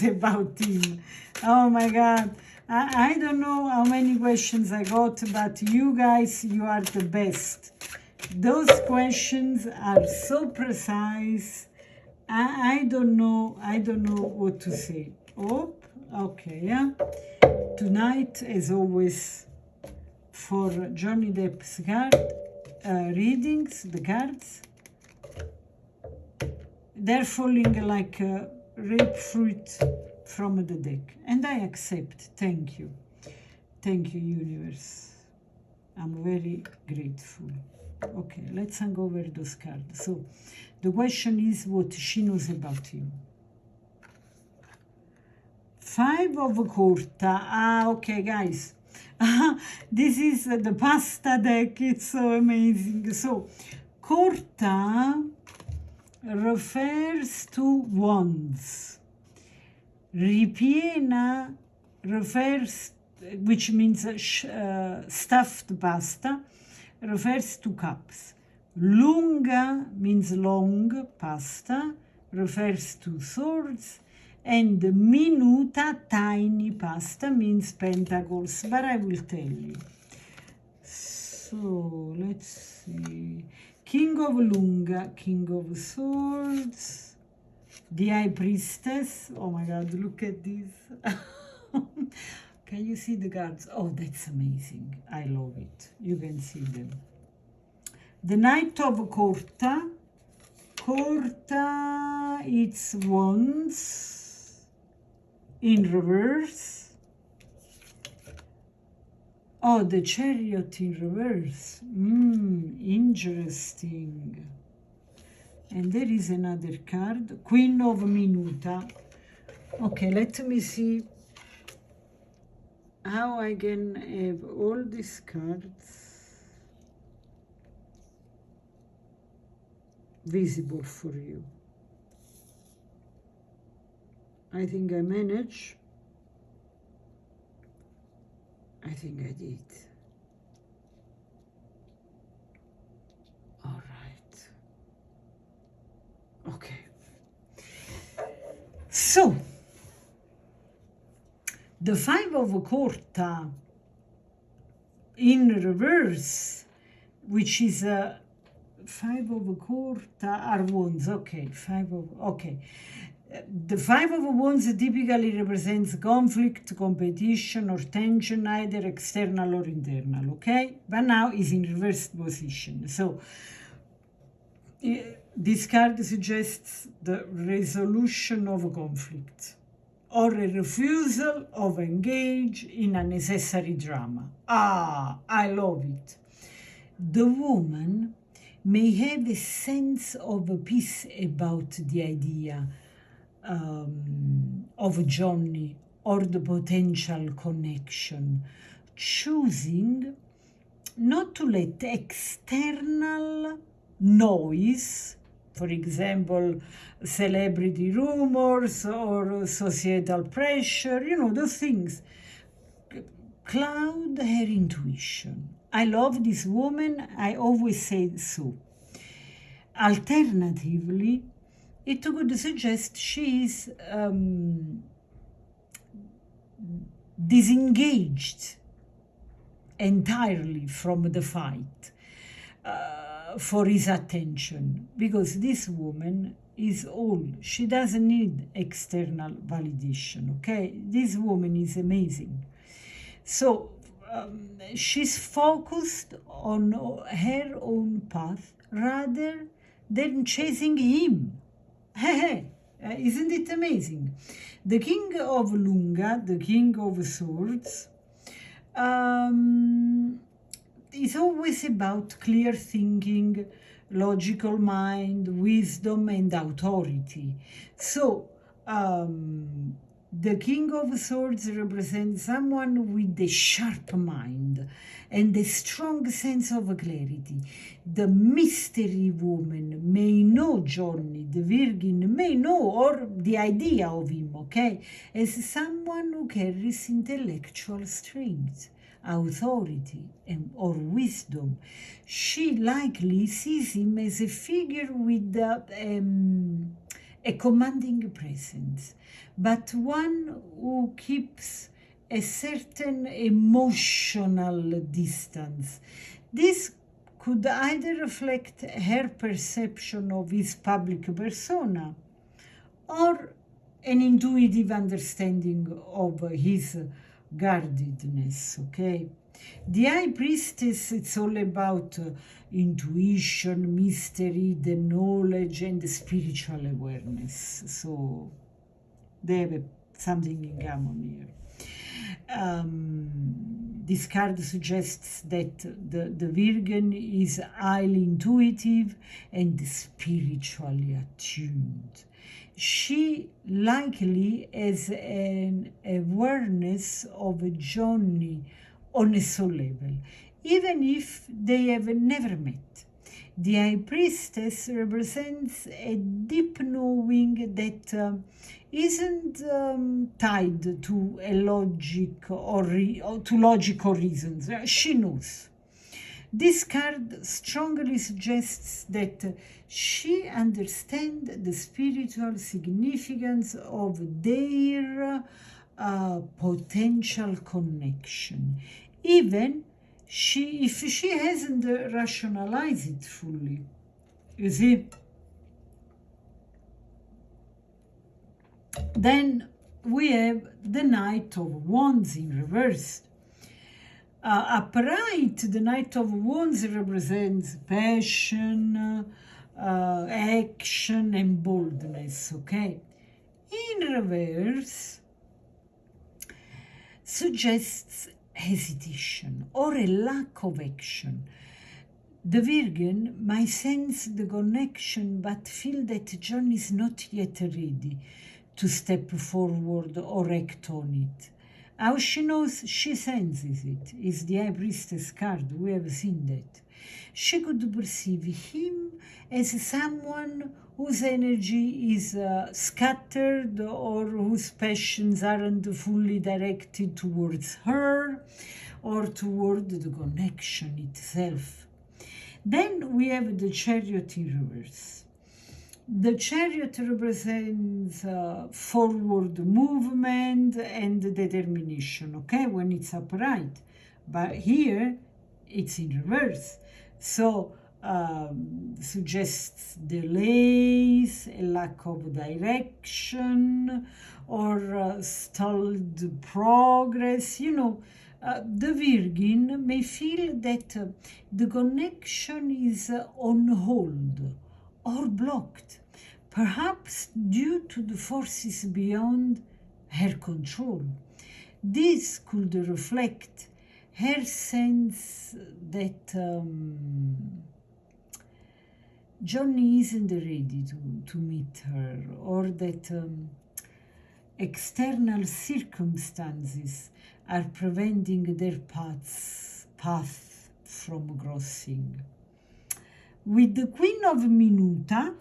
about him. Oh my God. I don't know how many questions I got, but you guys, you are the best. Those questions are so precise. I don't know what to say. Oh, okay, yeah. Tonight, as always, for Johnny Depp's card readings, the cards, they're falling like a grapefruit from the deck, and I accept. Thank you, universe. I'm very grateful. Okay, let's uncover those cards. So the question is what she knows about him. Five of Corta. Okay, guys. This is the pasta deck. It's so amazing. So Corta refers to wands. Ripiena refers, which means stuffed pasta, refers to cups. Lunga means long pasta, refers to swords. And minuta, tiny pasta, means pentacles, but I will tell you. So let's see. King of Lunga, King of Swords, the High Priestess. Oh my God, look at this. Can you see the cards? Oh, that's amazing. I love it. You can see them. The Knight of Corta. Corta, it's wands in reverse. Oh, the Chariot in reverse. Interesting. And there is another card, Queen of Minuta. Okay, let me see how I can have all these cards visible for you. I think I managed. I think I did. All right. Okay. So, the Five of Corta in reverse, which is a Five of Corta are wands. Okay, the Five of Wands typically represents conflict, competition, or tension, either external or internal, okay? But now is in reverse position. So this card suggests the resolution of a conflict or a refusal of engage in unnecessary drama. I love it. The woman may have a sense of peace about the idea of Johnny or the potential connection, choosing not to let external noise, for example, celebrity rumors or societal pressure, those things, cloud her intuition. I love this woman. I always say so. Alternatively, it could suggest she is disengaged entirely from the fight. for his attention, because this woman is old. She doesn't need external validation, okay? This woman is amazing. So she's focused on her own path rather than chasing him. Isn't it amazing? The king of Lunga, the king of swords, is always about clear thinking, logical mind, wisdom, and authority. So, the king of swords represents someone with a sharp mind and a strong sense of clarity. The mystery woman may know Johnny, the virgin may know, or the idea of him, okay, as someone who carries intellectual strength, authority, or wisdom. She likely sees him as a figure with a commanding presence, but one who keeps a certain emotional distance. This could either reflect her perception of his public persona or an intuitive understanding of his guardedness, okay? The high priestess, it's all about intuition, mystery, the knowledge, and the spiritual awareness. So they have something in common here. This card suggests that the Virgin is highly intuitive and spiritually attuned. She likely has an awareness of Johnny on a soul level, even if they have never met. The High Priestess represents a deep knowing that isn't tied to a logic or to logical reasons. She knows. This card strongly suggests that she understands the spiritual significance of their potential connection, even if she hasn't rationalized it fully. You see? Then we have the Knight of Wands in reverse. Upright, the Knight of Wands represents passion, action, and boldness, okay? In reverse, suggests hesitation or a lack of action. The Virgin might sense the connection but feel that John is not yet ready to step forward or act on it. How she knows? She senses it. It's the High Priestess card. We have seen that. She could perceive him as someone whose energy is scattered or whose passions aren't fully directed towards her or toward the connection itself. Then we have the Chariot in reverse. The Chariot represents forward movement and determination, okay, when it's upright. But here, it's in reverse. So, suggests delays, a lack of direction, or stalled progress. You know, the Virgin may feel that the connection is on hold or blocked, perhaps due to the forces beyond her control. This could reflect her sense that Johnny isn't ready to meet her, or that external circumstances are preventing their path from crossing. With the Queen of Minuta,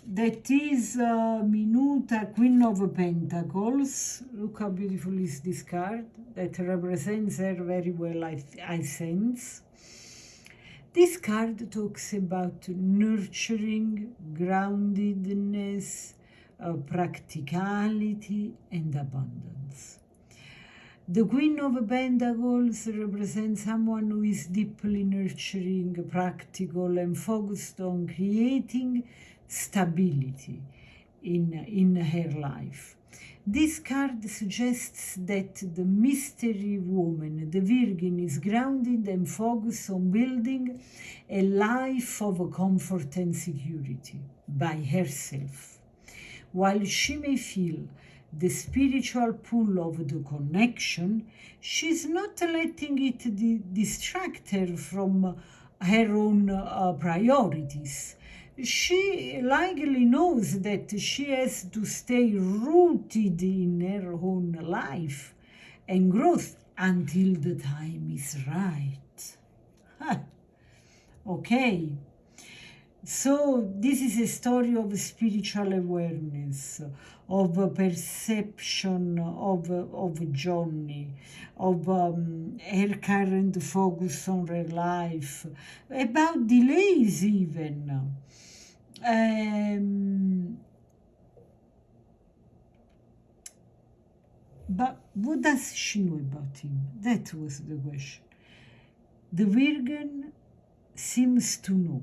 that is Minuta, Queen of Pentacles. Look how beautiful is this card. That represents her very well, I sense. This card talks about nurturing, groundedness, practicality, and abundance. The Queen of Pentacles represents someone who is deeply nurturing, practical, and focused on creating stability in her life. This card suggests that the mystery woman, the Virgin, is grounded and focused on building a life of comfort and security by herself. While she may feel the spiritual pull of the connection, she's not letting it distract her from her own priorities. She likely knows that she has to stay rooted in her own life and growth until the time is right. Okay. So this is a story of spiritual awareness, of perception of Johnny, of her current focus on her life, about delays even. But what does she know about him? That was the question. The Virgin seems to know,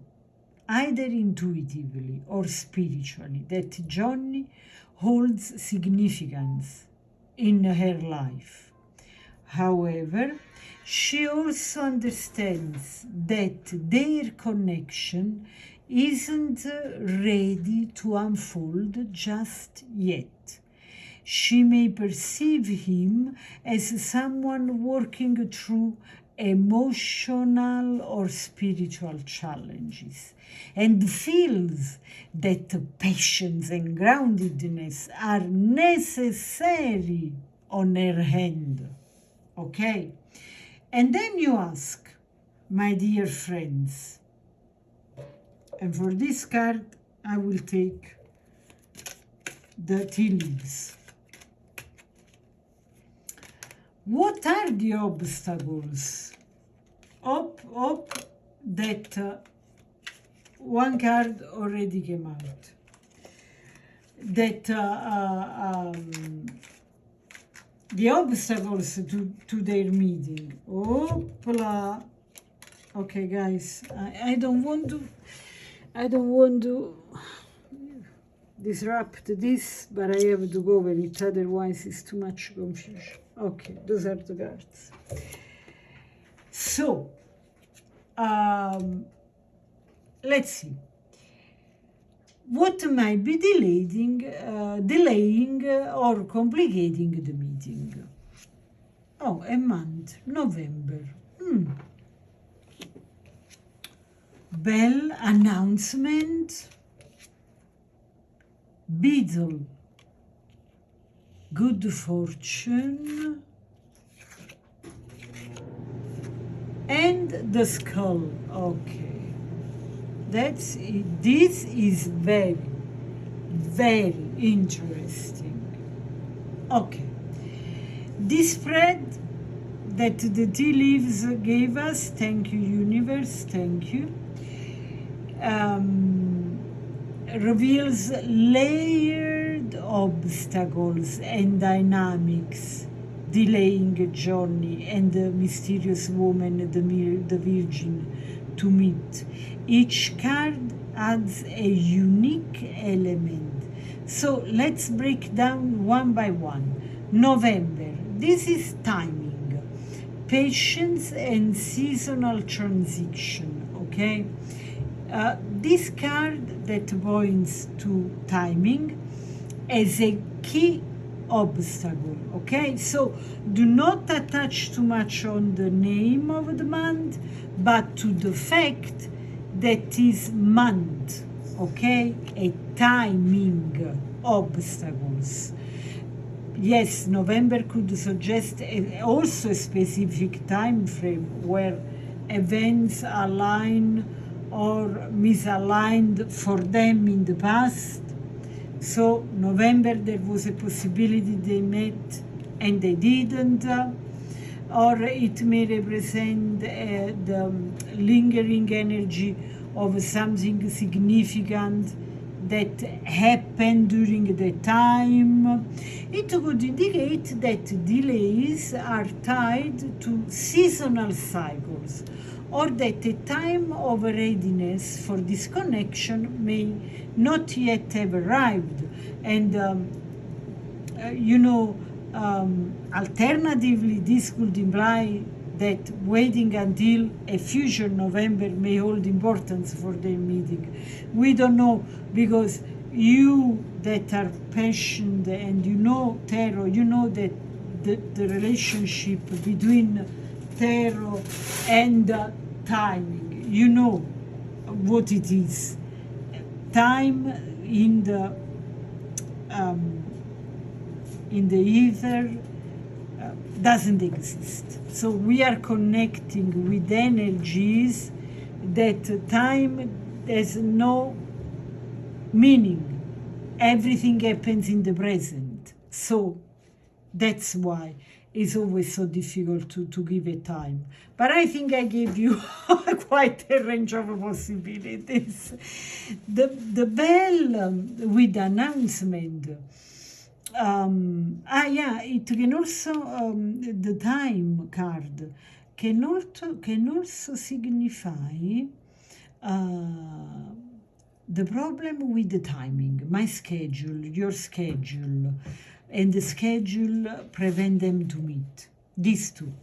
either intuitively or spiritually, that Johnny holds significance in her life. However, she also understands that their connection isn't ready to unfold just yet. She may perceive him as someone working through emotional or spiritual challenges and feels that patience and groundedness are necessary on her hand. Okay? And then you ask, my dear friends, and for this card I will take the tea leaves. What are the obstacles? That one card already came out. That the obstacles to their meeting. Opla. Okay, guys, I don't want to disrupt this, but I have to go over it, otherwise it's too much confusion. Okay, those are the cards. So, let's see. What might be delaying or complicating the meeting? Oh, a month, November. Bell, announcement, beetle, good fortune, and the skull. Okay. That's it. This is very, very interesting. Okay. This spread that the tea leaves gave us, thank you, universe, thank you, reveals layered obstacles and dynamics delaying Johnny and the mysterious woman, the Virgin, to meet. Each card adds a unique element. So let's break down one by one. November. This is timing, patience, and seasonal transition. Okay. This card that points to timing as a key obstacle. Okay, so do not attach too much on the name of the month, but to the fact that is month. Okay, a timing obstacles. Yes, November could suggest also a specific time frame where events align or misaligned for them in the past. So November, there was a possibility they met and they didn't, or it may represent the lingering energy of something significant that happen during the time. It could indicate that delays are tied to seasonal cycles, or that a time of readiness for disconnection may not yet have arrived. And alternatively, this could imply that waiting until a future November may hold importance for their meeting. We don't know, because you that are patient and you know tarot, you know that the relationship between tarot and timing, you know what it is. Time in the ether doesn't exist. So we are connecting with energies that time has no meaning. Everything happens in the present. So that's why it's always so difficult to give a time. But I think I gave you quite a range of possibilities. The bell with announcement. It can also, the time card can also signify the problem with the timing, my schedule, your schedule, and the schedule prevent them to meet, these two.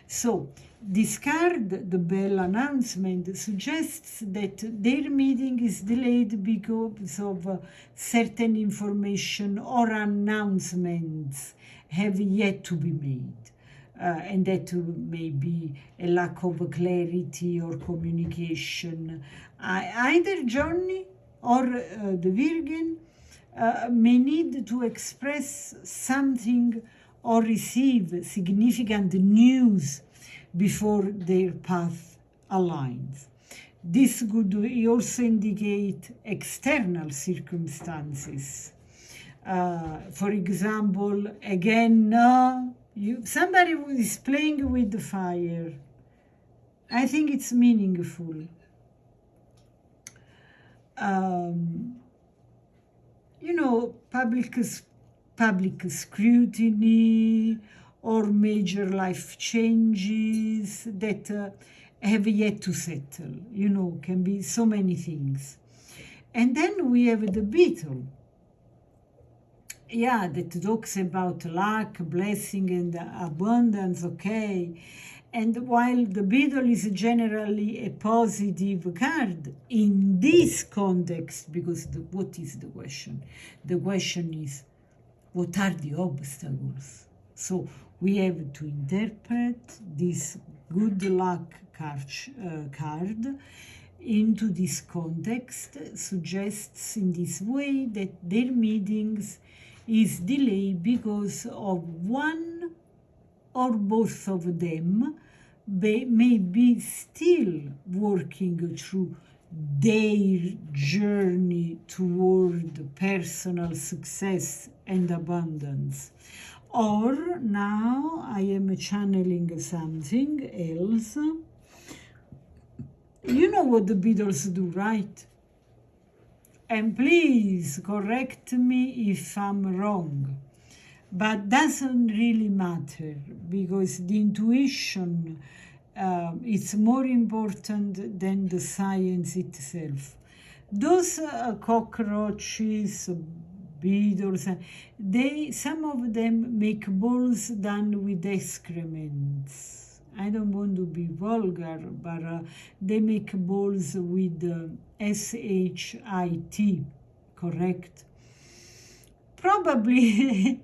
So this card, the bell announcement, suggests that their meeting is delayed because of certain information or announcements have yet to be made. And that may be a lack of clarity or communication. Either Johnny or the Virgin may need to express something or receive significant news before their path aligns. This could also indicate external circumstances. For example, again, somebody is playing with the fire. I think it's meaningful. Public scrutiny or major life changes that have yet to settle. Can be so many things. And then we have the beetle. That talks about luck, blessing, and abundance, okay. And while the beetle is generally a positive card in this context, because what is the question? The question is, what are the obstacles? So we have to interpret this good luck card into this context, suggests in this way that their meetings is delayed because of one or both of them may be still working through their journey toward personal success and abundance. Or now I am channeling something else. You know what the Beatles do, right? And please correct me if I'm wrong. But doesn't really matter, because the intuition is more important than the science itself. Those cockroaches, beetles, some of them make balls done with excrements. I don't want to be vulgar, but they make balls with SHIT, correct? Probably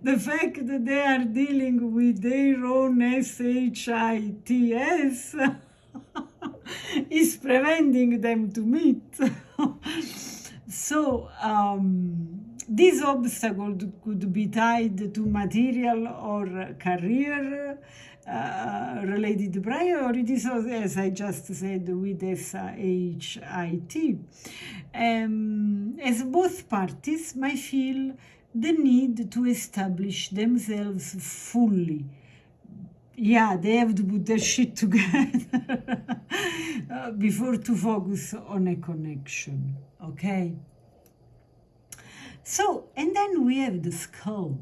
the fact that they are dealing with their own SHITS is preventing them to meet. So this obstacle could be tied to material or career related priorities, as I just said, with SHIT. As both parties might feel the need to establish themselves fully Yeah, they have to put their shit together before to focus on a connection, okay? So, and then we have the skull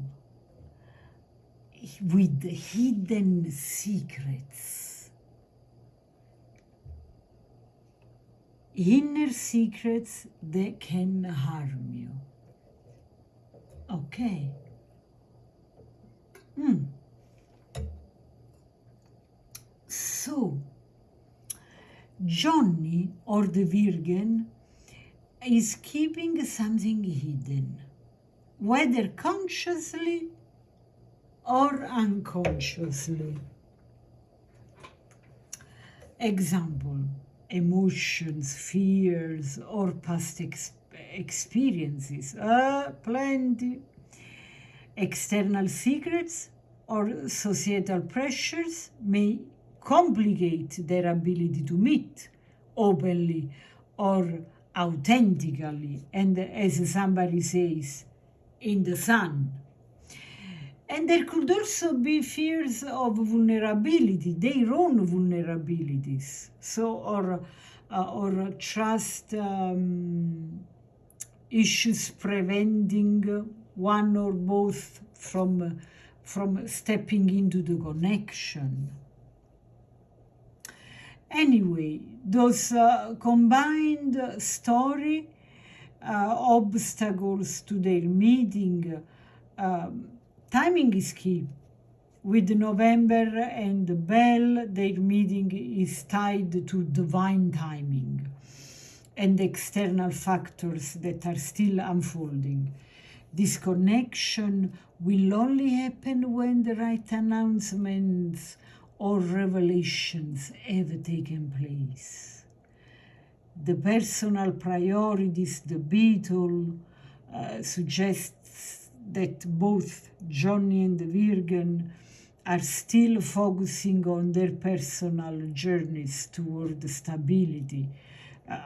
with the hidden secrets. Inner secrets that can harm you. Okay. So, Johnny, or the Virgin, is keeping something hidden, whether consciously or unconsciously. Example, emotions, fears, or past experiences. Plenty. External secrets or societal pressures may complicate their ability to meet openly or authentically, and as somebody says, in the sun. And there could also be fears of vulnerability, their own vulnerabilities. So, or trust issues preventing one or both from stepping into the connection. Anyway, those combined story, obstacles to their meeting, timing is key. With November and Bell, their meeting is tied to divine timing and external factors that are still unfolding. This connection will only happen when the right announcements or revelations have taken place. The personal priorities, the Beatle, suggests that both Johnny and the Virgin are still focusing on their personal journeys toward stability,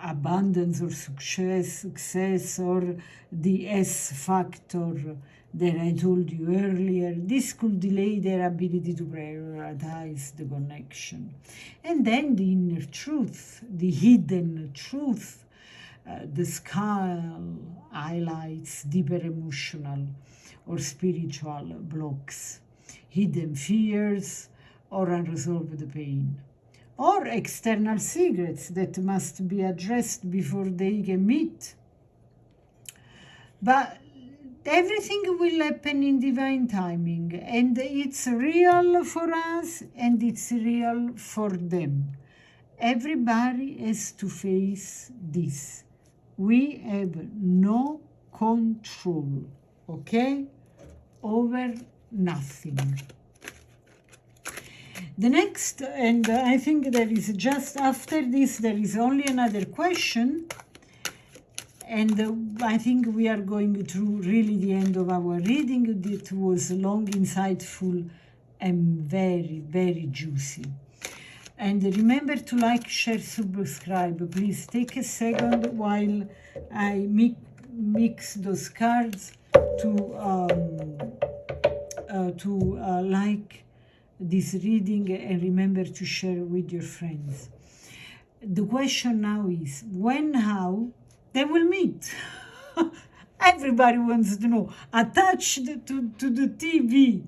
abundance or success, or the S factor that I told you earlier. This could delay their ability to prioritize the connection. And then the inner truth, the hidden truth, the skull highlights deeper emotional or spiritual blocks, hidden fears, or unresolved pain, or external secrets that must be addressed before they can meet. But everything will happen in divine timing, and it's real for us and it's real for them. Everybody has to face this. We have no control, okay, over nothing. The next, and I think there is just after this, there is only another question. And I think we are going through really the end of our reading. It was long, insightful, and very, very juicy. And remember to like, share, subscribe. Please take a second while I mix those cards to like this reading, and remember to share with your friends. The question now is, when, how they will meet? Everybody wants to know. Attached to the TV.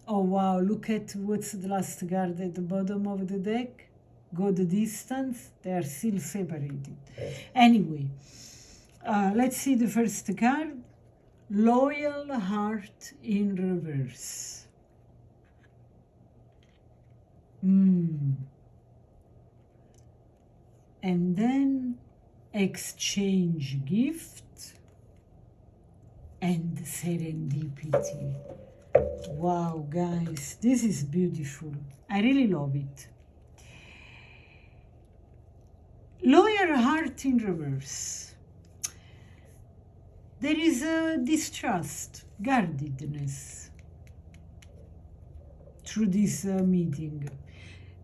Oh wow, look at what's the last card at the bottom of the deck. Go the distance. They are still separated. Anyway, let's see the first card. Loyal heart in reverse. And then exchange gift and serendipity. Wow, guys, this is beautiful. I really love it. Loyal heart in reverse. There is a distrust, guardedness through this meeting.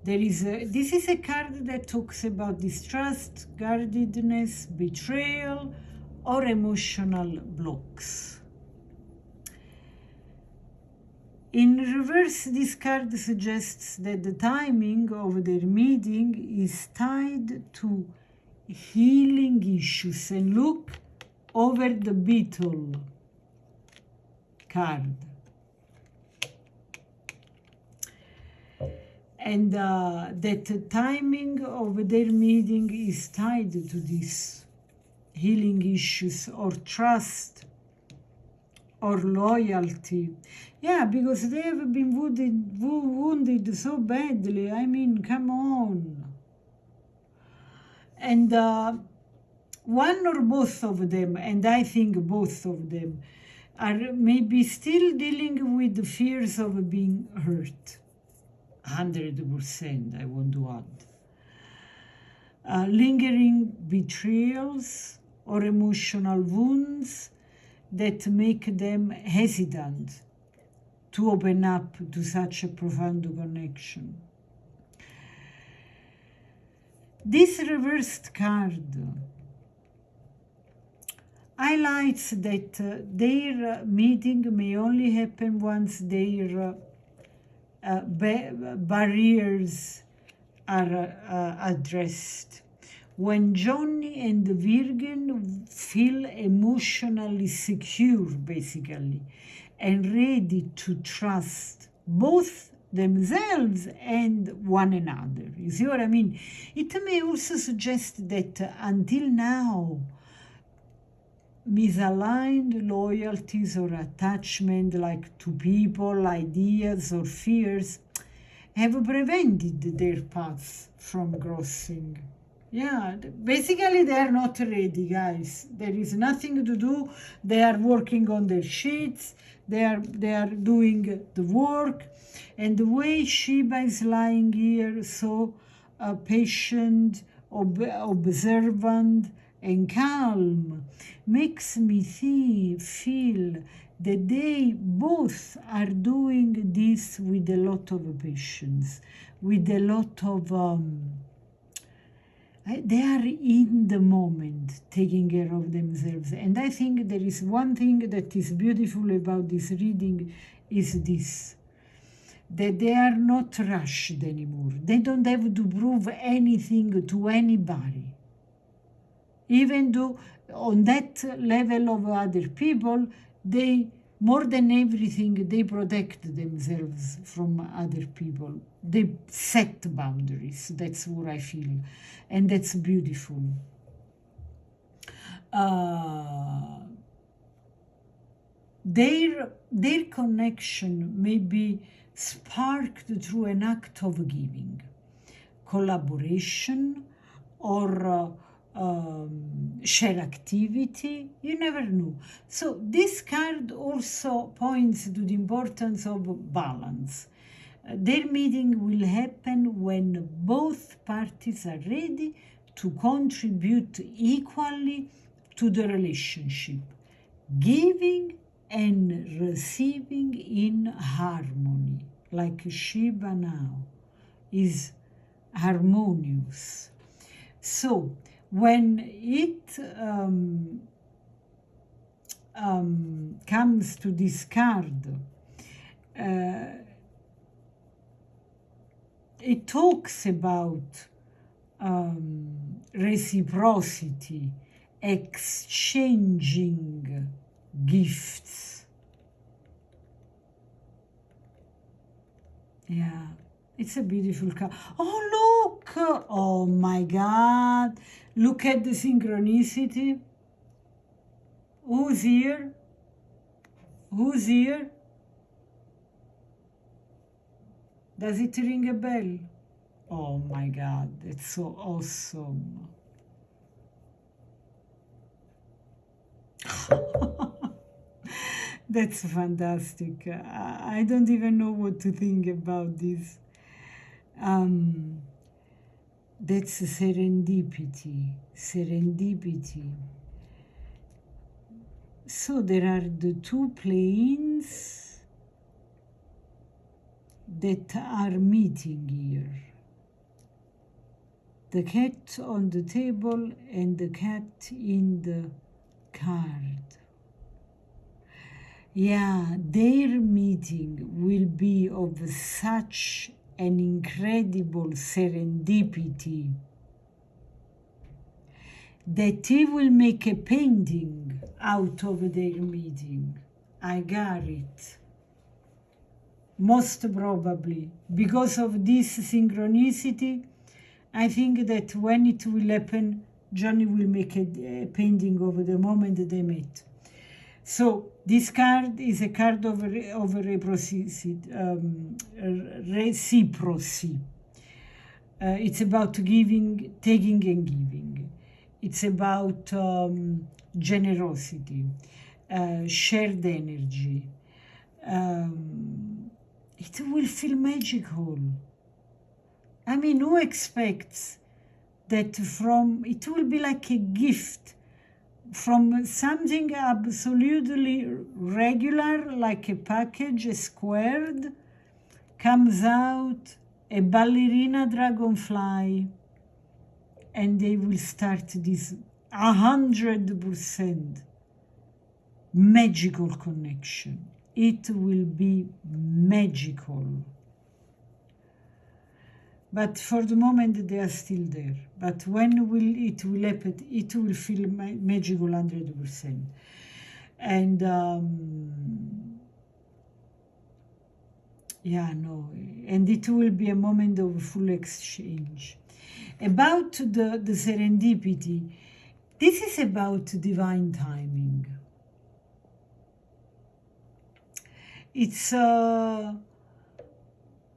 This is a card that talks about distrust, guardedness, betrayal, or emotional blocks. In reverse, this card suggests that the timing of their meeting is tied to healing issues. And look over the beetle card. And that the timing of their meeting is tied to these healing issues or trust or loyalty. Yeah, because they have been wounded so badly. I mean, come on. And one or both of them, and I think both of them, are maybe still dealing with the fears of being hurt. 100%, I want to add. Lingering betrayals or emotional wounds that make them hesitant to open up to such a profound connection. This reversed card highlights that their meeting may only happen once their barriers are addressed. When Johnny and Virgen feel emotionally secure, basically, and ready to trust both themselves and one another. You see what I mean? It may also suggest that until now, misaligned loyalties or attachment, like to people, ideas, or fears, have prevented their paths from crossing. Yeah, basically they are not ready, guys. There is nothing to do. They are working on their sheets. They are doing the work. And the way Shiba is lying here, so patient, observant, and calm, makes me feel that they both are doing this with a lot of patience, with a lot of... they are in the moment, taking care of themselves. And I think there is one thing that is beautiful about this reading is this, that they are not rushed anymore. They don't have to prove anything to anybody. Even though on that level of other people, they, more than everything, they protect themselves from other people. They set boundaries. That's what I feel. And that's beautiful. Their connection may be sparked through an act of giving, collaboration, or share activity. You never know. So this card also points to the importance of balance. Their meeting will happen when both parties are ready to contribute equally to the relationship, giving and receiving in harmony, like Shiba now is harmonious. So when it comes to this card, it talks about reciprocity, exchanging gifts. Yeah, it's a beautiful card. Oh, look! Oh my God! Look at the synchronicity. Who's here? Who's here? Does it ring a bell? Oh my God, it's so awesome. That's fantastic. I don't even know what to think about this. That's serendipity. Serendipity. So there are the two planes that are meeting here. The cat on the table and the cat in the card. Yeah, their meeting will be of such an incredible serendipity that he will make a painting out of their meeting. I got it. Most probably. Because of this synchronicity, I think that when it will happen, Johnny will make a painting of the moment they met. So this card is a card of reciprocity. It's about giving, taking and giving. It's about generosity, shared energy. It will feel magical. I mean, who expects that from, it will be like a gift from something absolutely regular, like a package, a squared, comes out a ballerina dragonfly, and they will start this 100% magical connection. It will be magical. But for the moment, they are still there. But when it will happen, it will feel magical 100%. And yeah, no, and it will be a moment of full exchange. About the serendipity, this is about divine timing. It's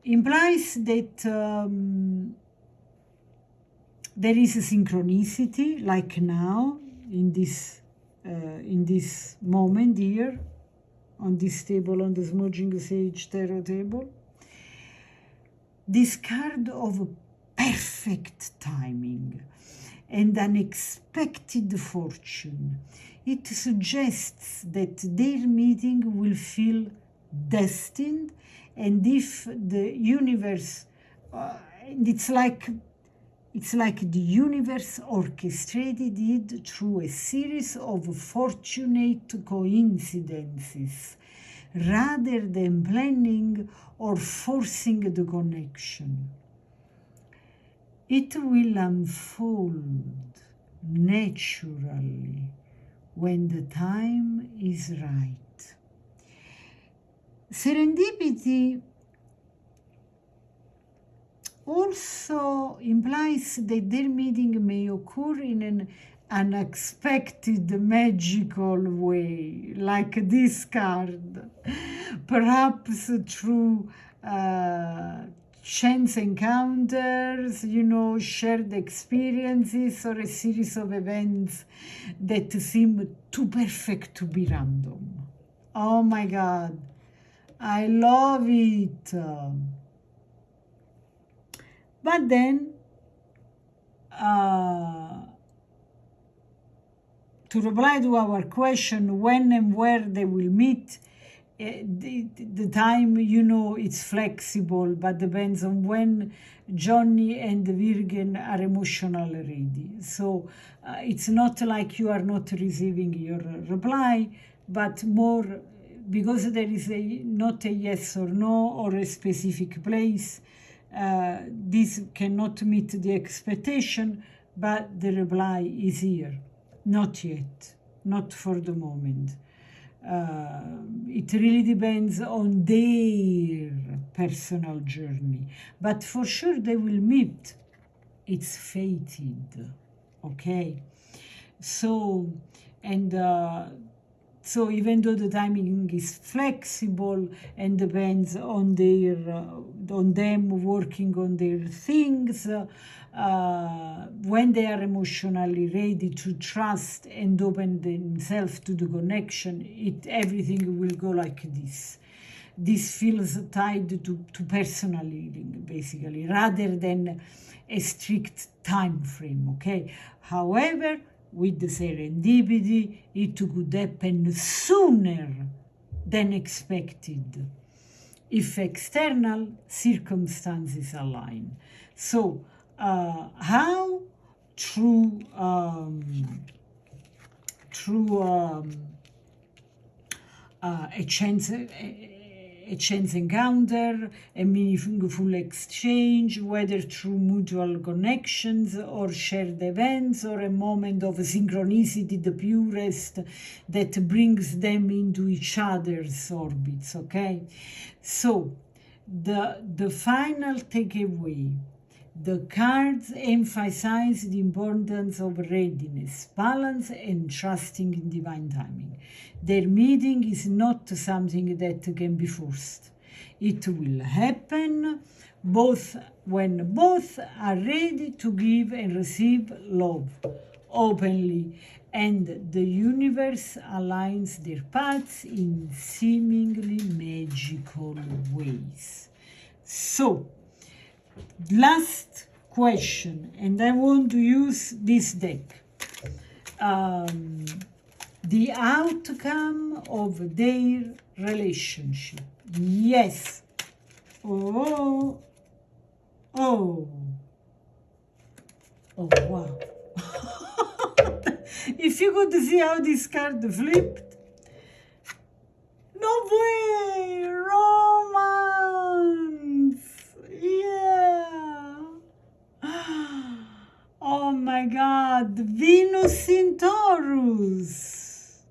implies that there is a synchronicity, like now in this moment here on this table, on the Smudging Sage Tarot table. This card of perfect timing and unexpected fortune. It suggests that their meeting will feel destined, and if the universe, it's like the universe orchestrated it through a series of fortunate coincidences, rather than planning or forcing the connection. It will unfold naturally when the time is right. Serendipity also implies that their meeting may occur in an unexpected, magical way, like this card, perhaps through chance encounters, shared experiences, or a series of events that seem too perfect to be random. Oh my God, I love it. But then, to reply to our question, when and where they will meet, the time, it's flexible, but depends on when Johnny and Virgen are emotionally ready. So it's not like you are not receiving your reply, but more because there is not a yes or no or a specific place. This cannot meet the expectation, but the reply is here. Not yet, not for the moment. It really depends on their personal journey, but for sure they will meet. It's fated, okay? So, and so even though the timing is flexible and depends on their on them working on their things, when they are emotionally ready to trust and open themselves to the connection, everything will go like this. This feels tied to personal healing, basically, rather than a strict time frame, okay? However, with the serendipity, it could happen sooner than expected if external circumstances align. So, how? Through a chance encounter, a meaningful exchange, whether through mutual connections or shared events or a moment of synchronicity, the purest, that brings them into each other's orbits, okay? So, the final takeaway. The cards emphasize the importance of readiness, balance, and trusting in divine timing. Their meeting is not something that can be forced. It will happen when both are ready to give and receive love openly, and the universe aligns their paths in seemingly magical ways. So, last question, and I want to use this deck. The outcome of their relationship. Yes. Oh, wow. If you could see how this card flipped. No way! Romance! Yeah! Oh my God! Venus in Taurus!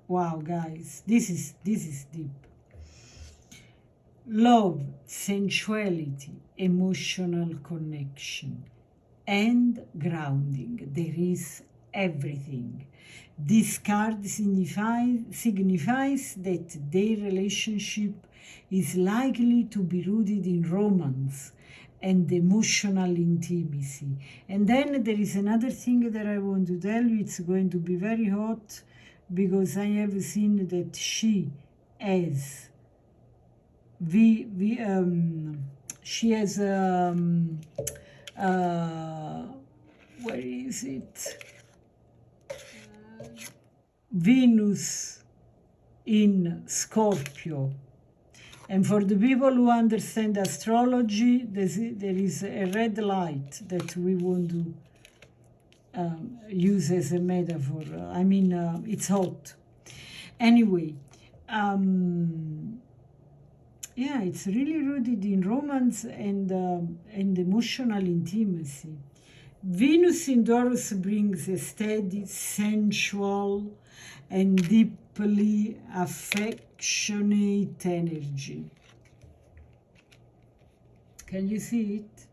Wow, guys, this is deep. Love, sensuality, emotional connection, and grounding. There is everything. This card signifies that their relationship is likely to be rooted in romance and emotional intimacy. And then there is another thing that I want to tell you. It's going to be very hot because I have seen that she has she has where is it? Venus in Scorpio. And for the people who understand astrology, there is a red light that we want to use as a metaphor. I mean, it's hot. Anyway, yeah, it's really rooted in romance and emotional intimacy. Venus in Taurus brings a steady, sensual, and deeply affectionate energy. Can you see it?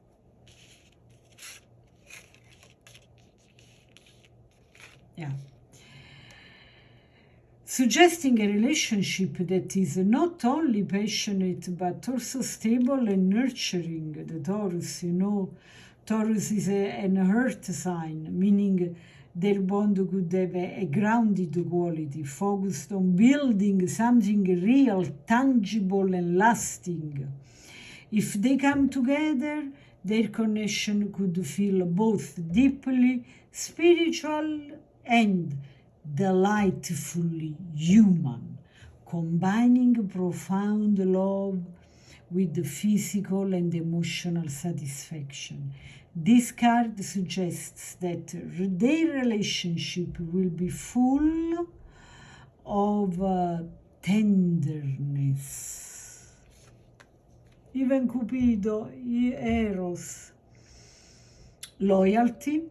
Yeah. Suggesting a relationship that is not only passionate but also stable and nurturing. The Taurus, you know, Taurus is an earth sign, meaning their bond could have a grounded quality, focused on building something real, tangible, and lasting. If they come together, their connection could feel both deeply spiritual and delightfully human, combining profound love with the physical and emotional satisfaction. This card suggests that their relationship will be full of tenderness. Even Cupido, Eros, loyalty,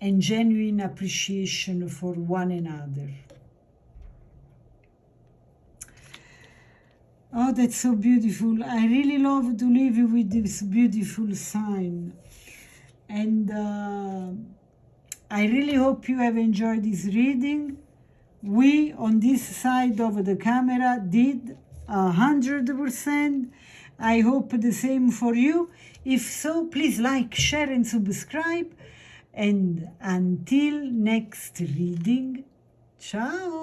and genuine appreciation for one another. Oh, that's so beautiful. I really love to leave you with this beautiful sign. And I really hope you have enjoyed this reading. We, on this side of the camera, did 100%. I hope the same for you. If so, please like, share, and subscribe. And until next reading, ciao!